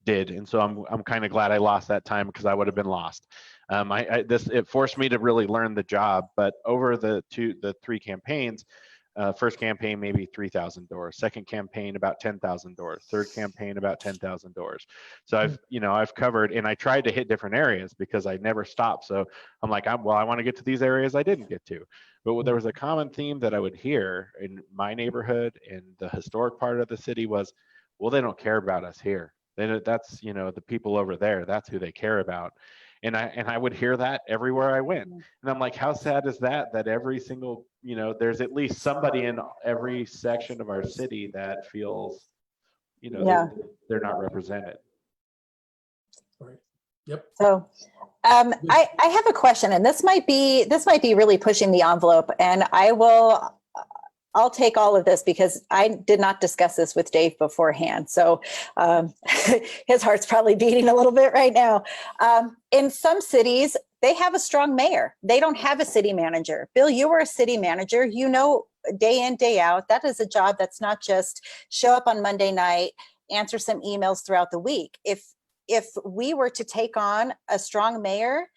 did. And so I'm kind of glad I lost that time, because I would have been lost. It forced me to really learn the job. But over the 3 campaigns, first campaign maybe 3,000 doors, second campaign about 10,000 doors, third campaign about 10,000 doors. So I've covered, and I tried to hit different areas because I never stopped. So I'm like, I want to get to these areas I didn't get to. But there was a common theme that I would hear in my neighborhood and the historic part of the city was, well, they don't care about us here. That's the people over there. That's who they care about. And I would hear that everywhere I went. And I'm like, how sad is that every single, there's at least somebody in every section of our city that feels, they're not represented. Right. Yep. So I have a question, and this might be really pushing the envelope, and I'll take all of this because I did not discuss this with Dave beforehand. So his heart's probably beating a little bit right now. In some cities, they have a strong mayor. They don't have a city manager. Bill, you were a city manager, day in, day out. That is a job that's not just show up on Monday night, answer some emails throughout the week. If if we were to take on a strong mayor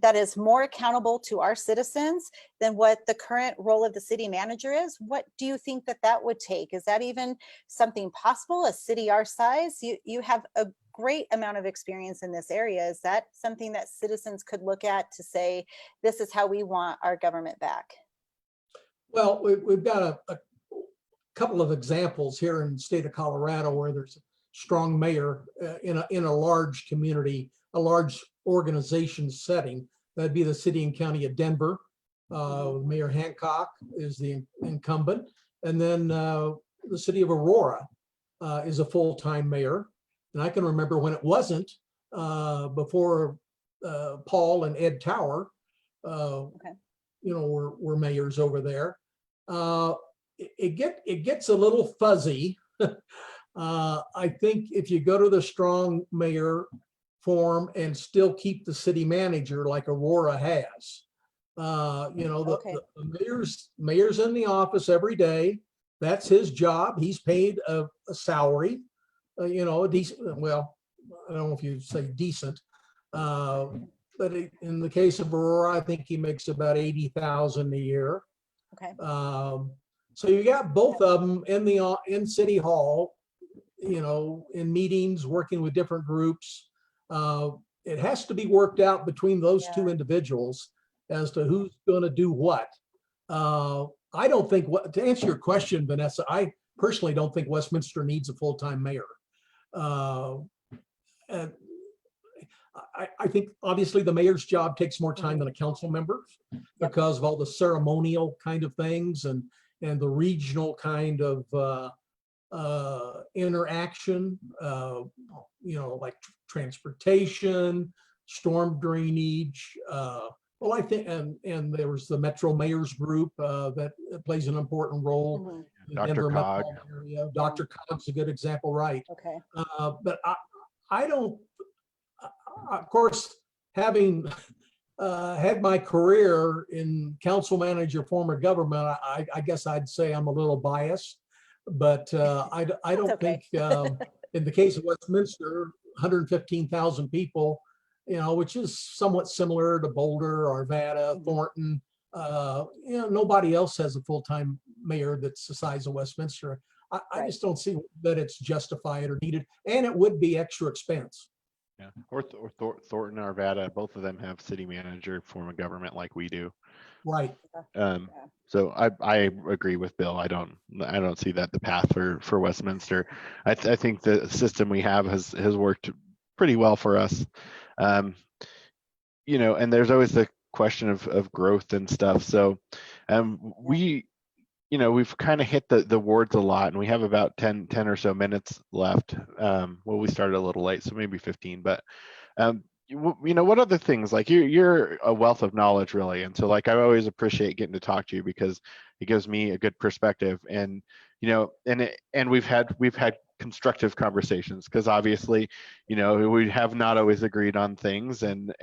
that is more accountable to our citizens than what the current role of the city manager is, what do you think that that would take? Is that even something possible? A city our size, you have a great amount of experience in this area. Is that something that citizens could look at to say, this is how we want our government back? Well, we've got a couple of examples here in the state of Colorado where there's a strong mayor in a large community, a large organization setting. That'd be the city and county of Denver. Mayor Hancock is the incumbent. And then the city of Aurora is a full-time mayor. And I can remember when it wasn't before Paul and Ed Tower, were mayors over there. It gets a little fuzzy. I think if you go to the strong mayor form and still keep the city manager like Aurora has, the mayor's in the office every day. That's his job. He's paid a salary, a decent, well, I don't know if you say decent, but in the case of Aurora, I think he makes about $80,000 a year. Okay. So you got both of them in City Hall, in meetings, working with different groups. It has to be worked out between those two individuals as to who's going to do what. I don't think, to answer your question, Vanessa, I personally don't think Westminster needs a full-time mayor. And I think obviously the mayor's job takes more time than a council member because of all the ceremonial kind of things and the regional kind of interaction, like transportation, storm drainage. Well, I think, and there was the Metro Mayors Group that plays an important role. Dr. Cog. Dr. Cog's a good example, right? Okay. But I don't, of course, having had my career in council manager form of government, I guess I'd say I'm a little biased, but I don't think in the case of Westminster, 115,000 people, which is somewhat similar to Boulder, Arvada, Thornton. Nobody else has a full-time mayor that's the size of Westminster. I just don't see that it's justified or needed, and it would be extra expense. Yeah, or Thornton, Arvada, both of them have city manager form of government like we do. Right. So I agree with Bill. I don't see that the path for Westminster. I think the system we have has worked pretty well for us. And there's always the question of growth and stuff. So we've kind of hit the wards a lot, and we have about 10 or so minutes left. We started a little late, so maybe 15, but what other things, like you're a wealth of knowledge, really. And so I always appreciate getting to talk to you because it gives me a good perspective, and we've had constructive conversations, because obviously, we have not always agreed on things, and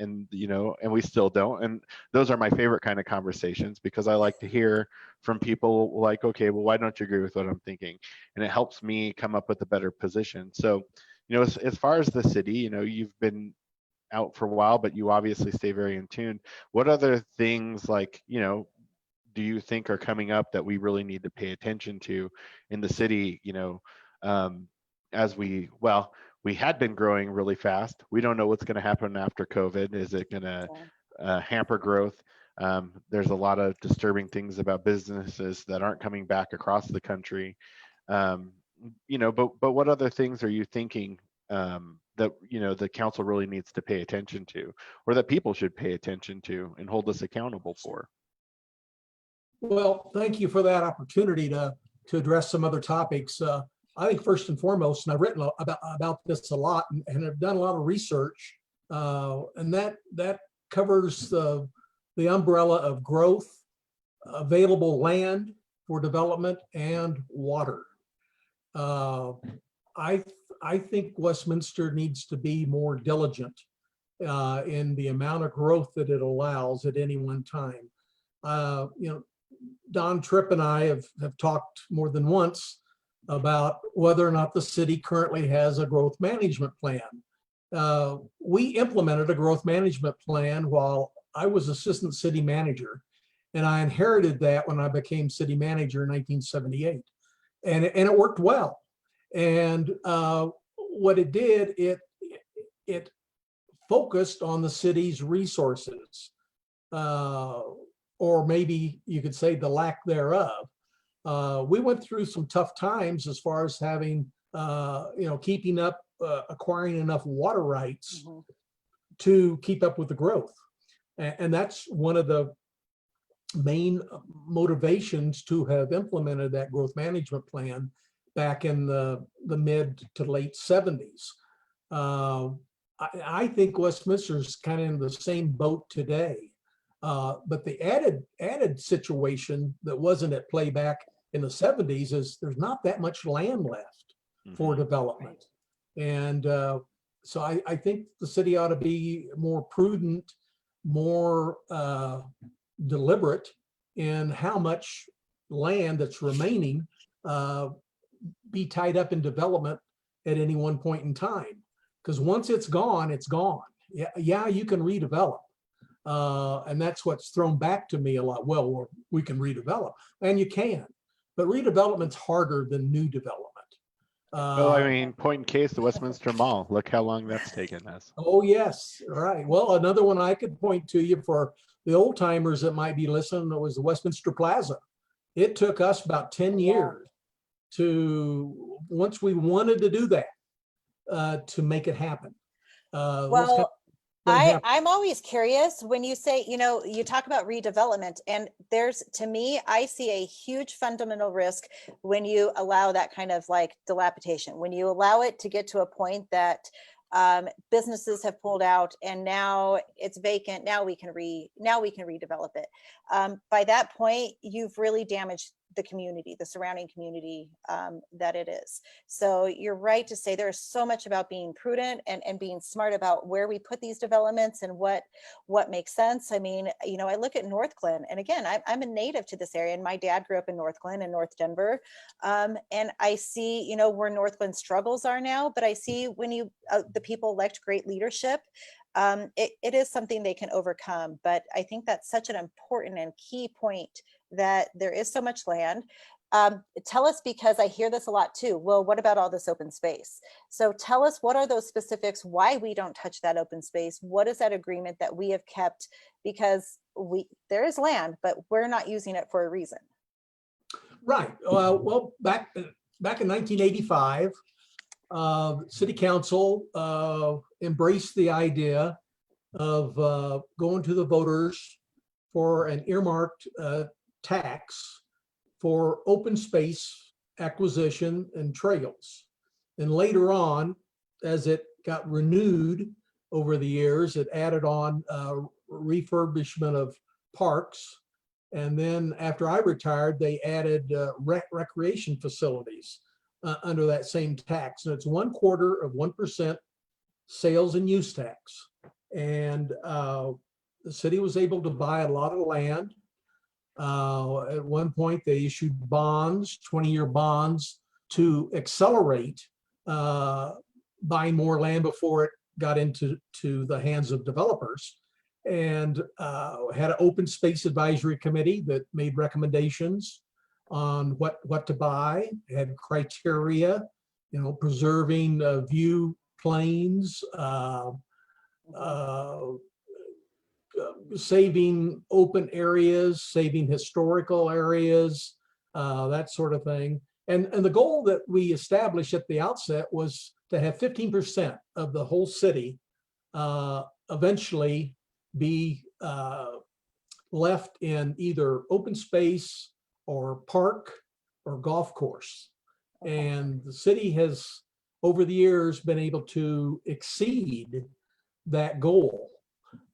we still don't. And those are my favorite kind of conversations, because I like to hear from people like, okay, well, why don't you agree with what I'm thinking? And it helps me come up with a better position. So, as far as the city, you've been out for a while, but you obviously stay very in tune. What other things do you think are coming up that we really need to pay attention to in the city? As we had been growing really fast. We don't know what's going to happen after COVID. Is it going to hamper growth? There's a lot of disturbing things about businesses that aren't coming back across the country. But what other things are you thinking that the council really needs to pay attention to, or that people should pay attention to and hold us accountable for? Well, thank you for that opportunity to address some other topics. I think first and foremost, and I've written about this a lot and have done a lot of research, and that covers the umbrella of growth, available land for development, and water. I think Westminster needs to be more diligent in the amount of growth that it allows at any one time. Don Tripp and I have talked more than once about whether or not the city currently has a growth management plan. we implemented a growth management plan while I was assistant city manager. And I inherited that when I became city manager in 1978. And it worked well. And what it did, it focused on the city's resources, or maybe you could say the lack thereof. We went through some tough times as far as having, keeping up, acquiring enough water rights to keep up with the growth. And that's one of the main motivations to have implemented that growth management plan back in the mid to late 70s. I think Westminster's kind of in the same boat today. But the added situation that wasn't at play back in the 70s is there's not that much land left for development. And so I think the city ought to be more prudent, more deliberate in how much land that's remaining be tied up in development at any one point in time. Because once it's gone, it's gone. Yeah, you can redevelop. And that's what's thrown back to me a lot. Well, we can redevelop, and you can, but redevelopment's harder than new development. Well, I mean, point in case, the Westminster Mall. Look how long that's taken us. Oh, yes, right. Well, another one I could point to you for the old timers that might be listening was the Westminster Plaza. It took us about 10 years to, once we wanted to do that, to make it happen. Well, I'm always curious when you say, you talk about redevelopment, and to me, I see a huge fundamental risk when you allow that kind of like dilapidation, when you allow it to get to a point that businesses have pulled out and now it's vacant. Now we can redevelop it. By that point, you've really damaged the community, the surrounding community that it is. So you're right to say there's so much about being prudent and being smart about where we put these developments and what makes sense. I mean, I look at North Glen, and again, I'm a native to this area, and my dad grew up in North Glen and North Denver. And I see, where North Glen struggles are now, but I see when the people elect great leadership, it is something they can overcome. But I think that's such an important and key point, that there is so much land. Tell us, because I hear this a lot too. Well, what about all this open space? So tell us, what are those specifics, why we don't touch that open space? What is that agreement that we have kept? Because there is land, but we're not using it for a reason. Right. Well, back in 1985, City Council embraced the idea of going to the voters for an earmarked tax for open space acquisition and trails. And later on, as it got renewed over the years, it added on refurbishment of parks. And then after I retired, they added recreation facilities under that same tax. And it's 1/4% sales and use tax. And the city was able to buy a lot of land. At one point, they issued bonds, 20-year bonds, to accelerate buying more land before it got into the hands of developers. And had an open space advisory committee that made recommendations on what to buy. It had criteria, preserving view planes, saving open areas, saving historical areas, that sort of thing. And the goal that we established at the outset was to have 15% of the whole city eventually be left in either open space or park or golf course. And the city has, over the years, been able to exceed that goal.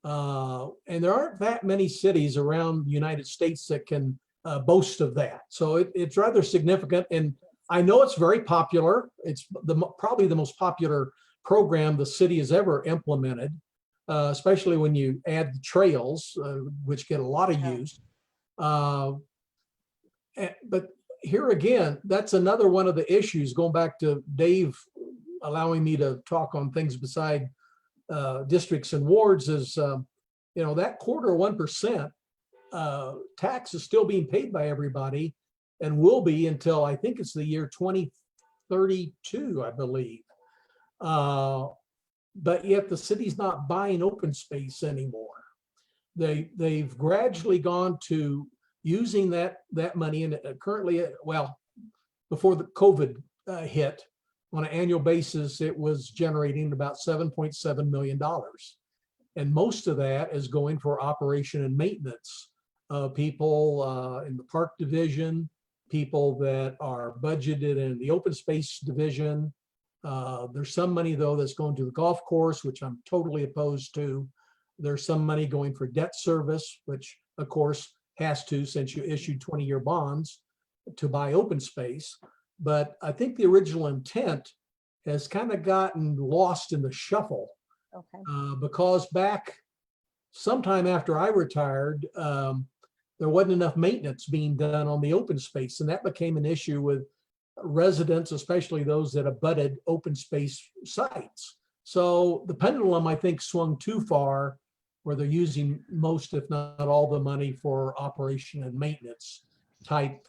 And there aren't that many cities around the United States that can boast of that. So it's rather significant. And I know it's very popular. It's probably the most popular program the city has ever implemented, especially when you add the trails, which get a lot of use. But here again, that's another one of the issues, going back to Dave allowing me to talk on things beside districts and wards is, that quarter 1% tax is still being paid by everybody and will be until I think it's the year 2032, I believe. But yet the city's not buying open space anymore. They've gradually gone to using that money, and currently, before the COVID hit, on an annual basis, it was generating about $7.7 million. And most of that is going for operation and maintenance. People in the park division, people that are budgeted in the open space division. There's some money, though, that's going to the golf course, which I'm totally opposed to. There's some money going for debt service, which, of course, has to, since you issued 20-year bonds to buy open space. But I think the original intent has kind of gotten lost in the shuffle. Okay. Because back sometime after I retired, there wasn't enough maintenance being done on the open space. And that became an issue with residents, especially those that abutted open space sites. So the pendulum, I think, swung too far, where they're using most, if not all, the money for operation and maintenance type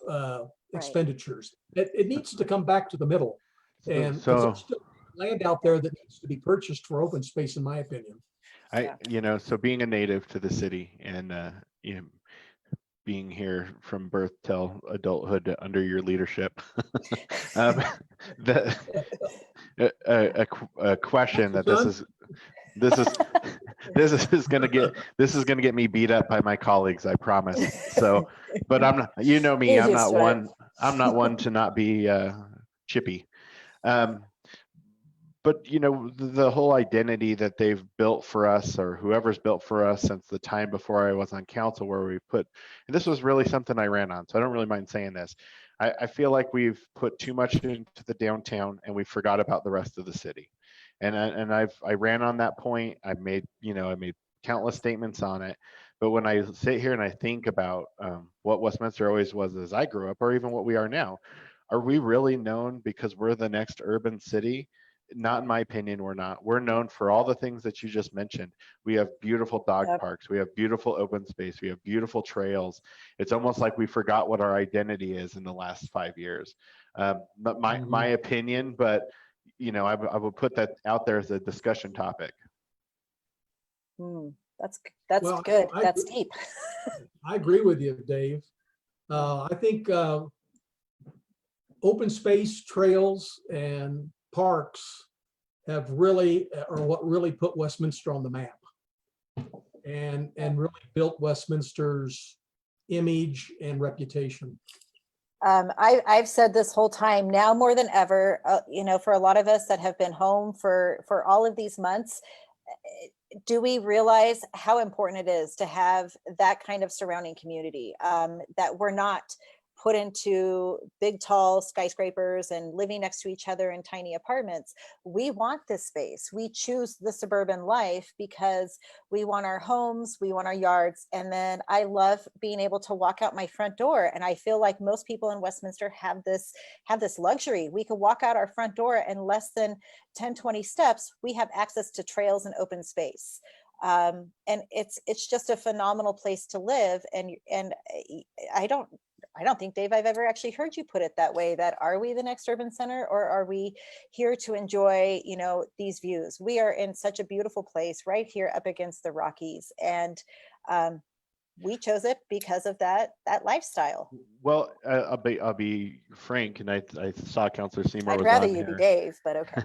expenditures. It needs to come back to the middle. And there's still land out there that needs to be purchased for open space, in my opinion. So being a native to the city and being here from birth till adulthood under your leadership, a question that this is going to get me beat up by my colleagues, I promise. So, but I'm not, me, I'm not one to not be chippy. But the whole identity that they've built for us, or whoever's built for us since the time before I was on council, where we put, and this was really something I ran on, so I don't really mind saying this. I feel like we've put too much into the downtown and we forgot about the rest of the city. And I ran on that point. I made countless statements on it. But when I sit here and I think about what Westminster always was as I grew up, or even what we are now, are we really known because we're the next urban city? Not in my opinion, we're not. We're known for all the things that you just mentioned. We have beautiful dog parks. We have beautiful open space. We have beautiful trails. It's almost like we forgot what our identity is in the last 5 years. But my opinion, but I would put that out there as a discussion topic. That's good. That's deep. I agree with you, Dave. I think open space, trails, and parks are what really put Westminster on the map, and really built Westminster's image and reputation. I've said this whole time, now more than ever, for a lot of us that have been home for all of these months, do we realize how important it is to have that kind of surrounding community, that we're not put into big, tall skyscrapers and living next to each other in tiny apartments? We want this space. We choose the suburban life because we want our homes, we want our yards. And then I love being able to walk out my front door. And I feel like most people in Westminster have this luxury. We can walk out our front door in less than 10, 20 steps. We have access to trails and open space. And it's just a phenomenal place to live. And I don't think, Dave, I've ever actually heard you put it that way, that are we the next urban center, or are we here to enjoy, these views? We are in such a beautiful place right here up against the Rockies. And we chose it because of that lifestyle. Well, I'll be frank, and I saw Councillor Seymour. I'd rather you be Dave, but okay.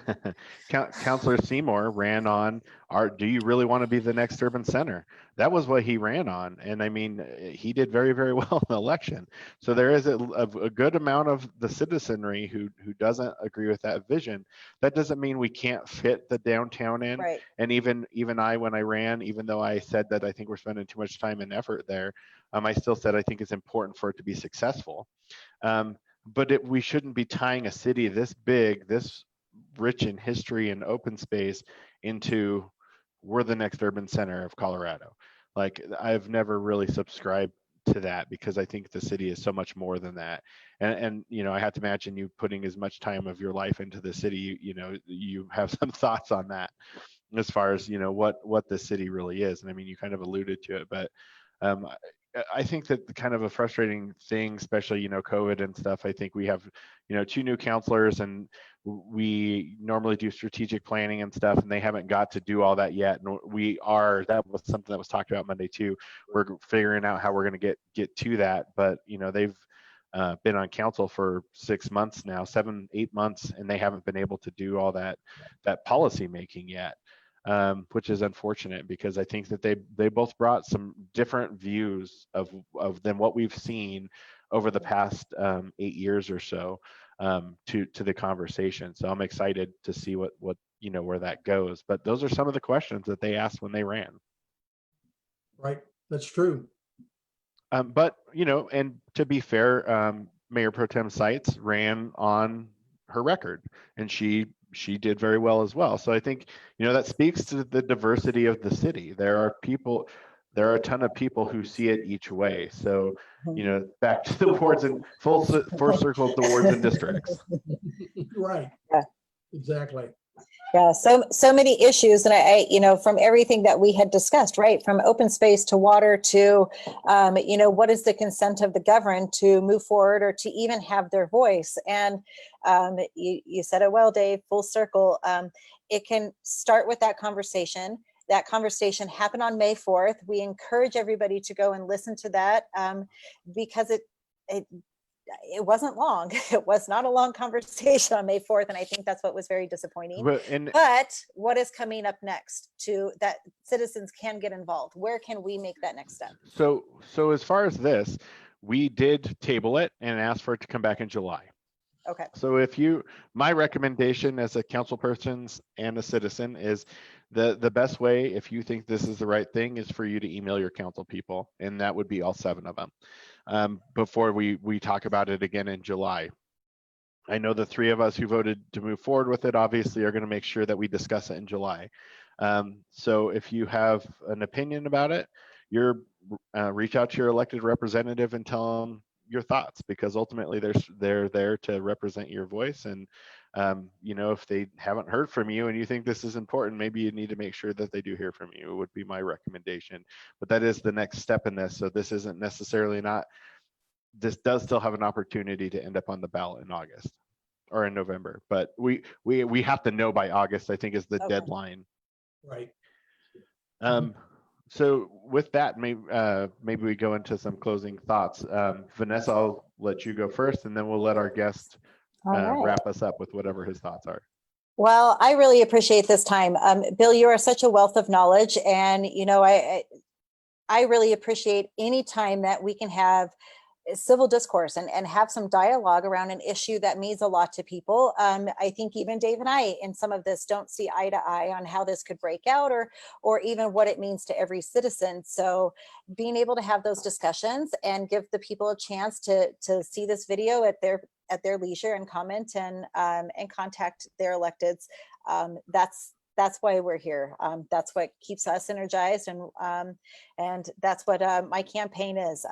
Councillor Seymour ran on do you really want to be the next urban center? That was what he ran on, and I mean, he did very, very well in the election. So there is a good amount of the citizenry who doesn't agree with that vision. That doesn't mean we can't fit the downtown in. Right. And even I, when I ran, even though I said that I think we're spending too much time and effort there, I still said I think it's important for it to be successful. But we shouldn't be tying a city this big, this rich in history and open space into we're the next urban center of Colorado. Like, I've never really subscribed to that, because I think the city is so much more than that. And I have to imagine you putting as much time of your life into the city, you have some thoughts on that. as far as, you know, what the city really is. And I mean, you kind of alluded to it, but um, I think that the kind of a frustrating thing, especially, you know, COVID and stuff, I think we have, you know, 2 new counselors, and we normally do strategic planning and stuff, and they haven't got to do all that yet. And that was something that was talked about Monday too. We're figuring out how we're going to get to that. But, you know, they've been on council for 6 months now, 7, 8 months, and they haven't been able to do all that policy making yet. Which is unfortunate, because I think that they both brought some different views of than what we've seen over the past 8 years or so to the conversation. So I'm excited to see what you know, where that goes. But those are some of the questions that they asked when they ran. Right, that's true. But, you know, and to be fair, Mayor Pro Tem Seitz ran on her record, and she did very well as well. So I think, you know, that speaks to the diversity of the city. There are a ton of people who see it each way. So, you know, back to the wards and full circle the wards and districts. Right. Yeah. Exactly. Yeah, so many issues, and I, you know, from everything that we had discussed, right, from open space to water to, you know, what is the consent of the governed to move forward or to even have their voice? And you said it well, Dave. Full circle. It can start with that conversation. That conversation happened on May 4th. We encourage everybody to go and listen to that because it wasn't long. It was not a long conversation on May 4th. And I think that's what was very disappointing. But what is coming up next to that citizens can get involved? Where can we make that next step? So as far as this, we did table it and ask for it to come back in July. Okay. So my recommendation as a council person and a citizen is the best way, if you think this is the right thing, is for you to email your council people, and that would be all 7 of them, before we talk about it again in July. I know the 3 of us who voted to move forward with it obviously are going to make sure that we discuss it in July. So if you have an opinion about it, reach out to your elected representative and tell them your thoughts, because ultimately they're there to represent your voice. And you know, if they haven't heard from you and you think this is important, maybe you need to make sure that they do hear from you. It would be my recommendation. But that is the next step in this. So this isn't necessarily this does still have an opportunity to end up on the ballot in August or in November, but we have to know by August, I think, is the deadline. Right. So with that, maybe we go into some closing thoughts. Vanessa, I'll let you go first, and then we'll let our guest wrap us up with whatever his thoughts are. Well, I really appreciate this time. Bill, you are such a wealth of knowledge, and you know, I really appreciate any time that we can have civil discourse and have some dialogue around an issue that means a lot to people. I think even Dave and I in some of this don't see eye to eye on how this could break out or even what it means to every citizen. So being able to have those discussions and give the people a chance to see this video at their leisure and comment and contact their electeds, that's why we're here. That's what keeps us energized, and that's what my campaign is.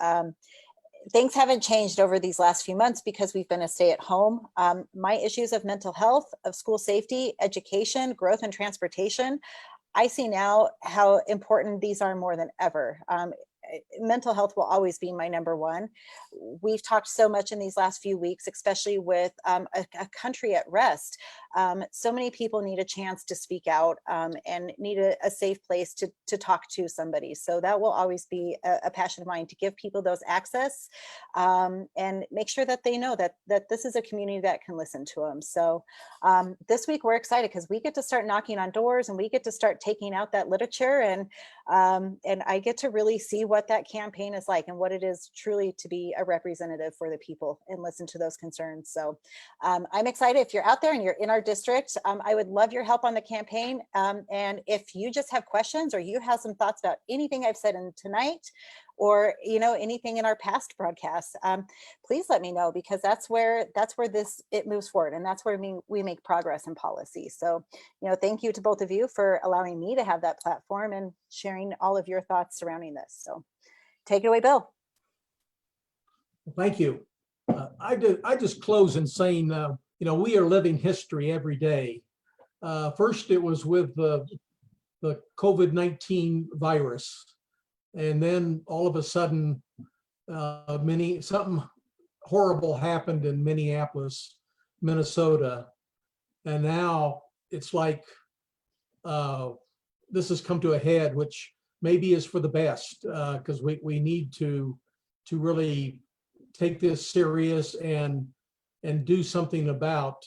Things haven't changed over these last few months because we've been a stay-at-home. My issues of mental health, of school safety, education, growth, and transportation, I see now how important these are more than ever. Mental health will always be my number one. We've talked so much in these last few weeks, especially with a country at rest. So many people need a chance to speak out and need a safe place to talk to somebody. So that will always be a passion of mine, to give people those access and make sure that they know that this is a community that can listen to them. So this week we're excited because we get to start knocking on doors and we get to start taking out that literature, and I get to really see what that campaign is like and what it is truly to be a representative for the people and listen to those concerns. So I'm excited. If you're out there and you're in our district, I would love your help on the campaign. And if you just have questions or you have some thoughts about anything I've said in tonight, or you know, anything in our past broadcasts, please let me know, because that's where it moves forward, and that's where we make progress in policy. So, you know, thank you to both of you for allowing me to have that platform and sharing all of your thoughts surrounding this. So take it away, Bill. Thank you. I just close in saying, you know, we are living history every day. First, it was with the COVID-19 virus. And then all of a sudden, something horrible happened in Minneapolis, Minnesota. And now it's like this has come to a head, which maybe is for the best, because we need to really take this serious and do something about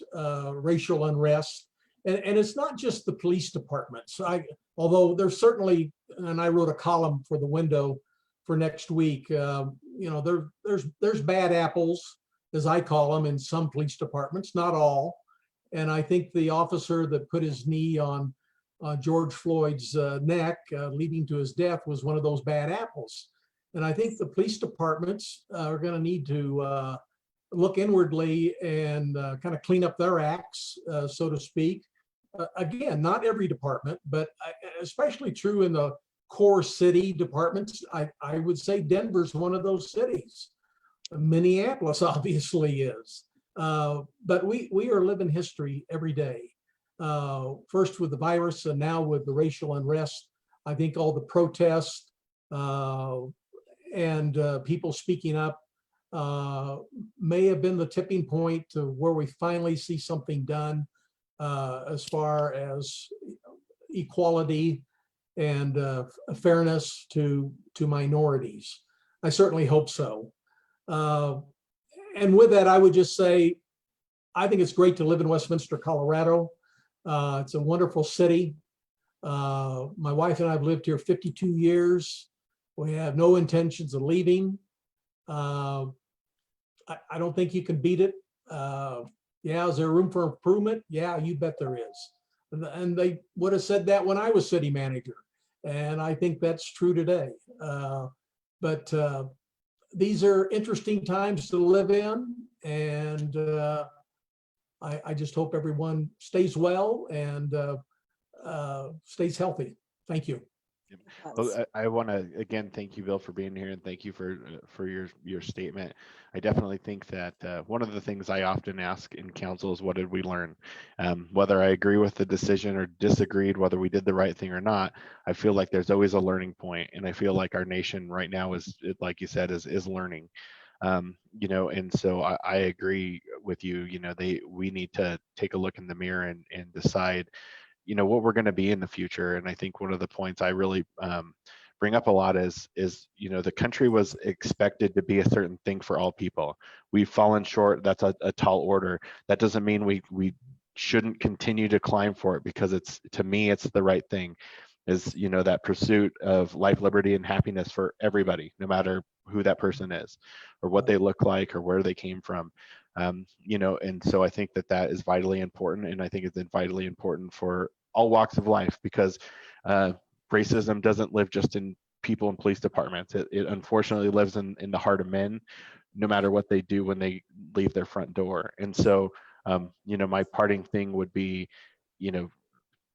racial unrest. And it's not just the police departments. Although there's certainly, and I wrote a column for the Window for next week. There's bad apples, as I call them, in some police departments, not all. And I think the officer that put his knee on George Floyd's neck, leading to his death, was one of those bad apples. And I think the police departments are going to need to look inwardly and kind of clean up their acts, so to speak. Again, not every department, but especially true in the core city departments. I would say Denver's one of those cities. Minneapolis obviously is. But we are living history every day. First with the virus and now with the racial unrest. I think all the protests and people speaking up may have been the tipping point to where we finally see something done as far as equality and fairness to minorities. I certainly hope so. And with that, I would just say, I think it's great to live in Westminster, Colorado. It's a wonderful city. My wife and I have lived here 52 years. We have no intentions of leaving. I don't think you can beat it. Yeah, is there room for improvement? Yeah, you bet there is. And they would have said that when I was city manager. And I think that's true today. But these are interesting times to live in. And I just hope everyone stays well and stays healthy. Thank you. Well, I want to again thank you, Bill, for being here, and thank you for your statement. I definitely think that one of the things I often ask in council is, what did we learn? Whether I agree with the decision or disagreed, whether we did the right thing or not, I feel like there's always a learning point, and I feel like our nation right now is, like you said, is learning. And so I agree with you. We need to take a look in the mirror and decide what we're going to be in the future. And I think one of the points I really bring up a lot is the country was expected to be a certain thing for all people. We've fallen short. That's a tall order. That doesn't mean we shouldn't continue to climb for it, because to me it's the right thing, is that pursuit of life, liberty, and happiness for everybody, no matter who that person is or what they look like or where they came from. And so I think that is vitally important, and I think it's vitally important for all walks of life, because racism doesn't live just in people in police departments. It unfortunately lives in the heart of men, no matter what they do when they leave their front door. And so, my parting thing would be,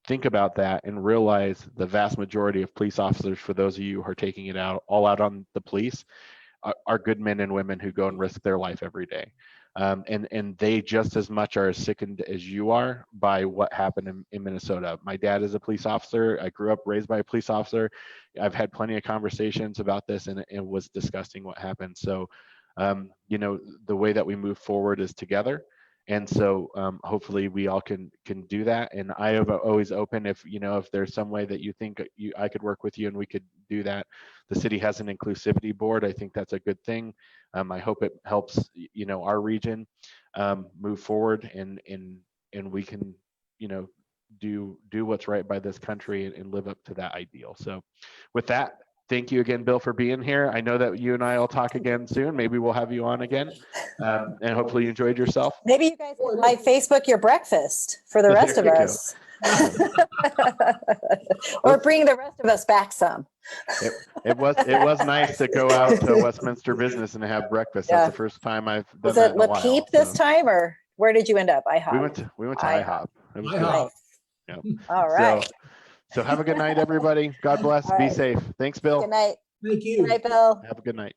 think about that and realize the vast majority of police officers, for those of you who are taking it all out on the police, are good men and women who go and risk their life every day. And they just as much are as sickened as you are by what happened in Minnesota. My dad is a police officer. I grew up raised by a police officer. I've had plenty of conversations about this, and it was disgusting what happened. So, the way that we move forward is together. And so hopefully we all can do that. And I am always open if there's some way that you think I could work with you and we could do that. The city has an inclusivity board. I think that's a good thing. I hope it helps our region move forward, and we can do what's right by this country and live up to that ideal. So with that, thank you again, Bill, for being here. I know that you and I will talk again soon. Maybe we'll have you on again, and hopefully you enjoyed yourself. Maybe you guys can live Facebook your breakfast for the rest of us. Or bring the rest of us back some. It was nice to go out to Westminster Business and have breakfast. That's the first time I've done Was that it in a La while. Peep this time, or where did you end up? IHOP. We went to IHOP. It was good. IHOP. Yeah. All right. So have a good night, everybody. God bless. All Be right. safe. Thanks, Bill. Good night. Thank you. Good night, Bill. Have a good night.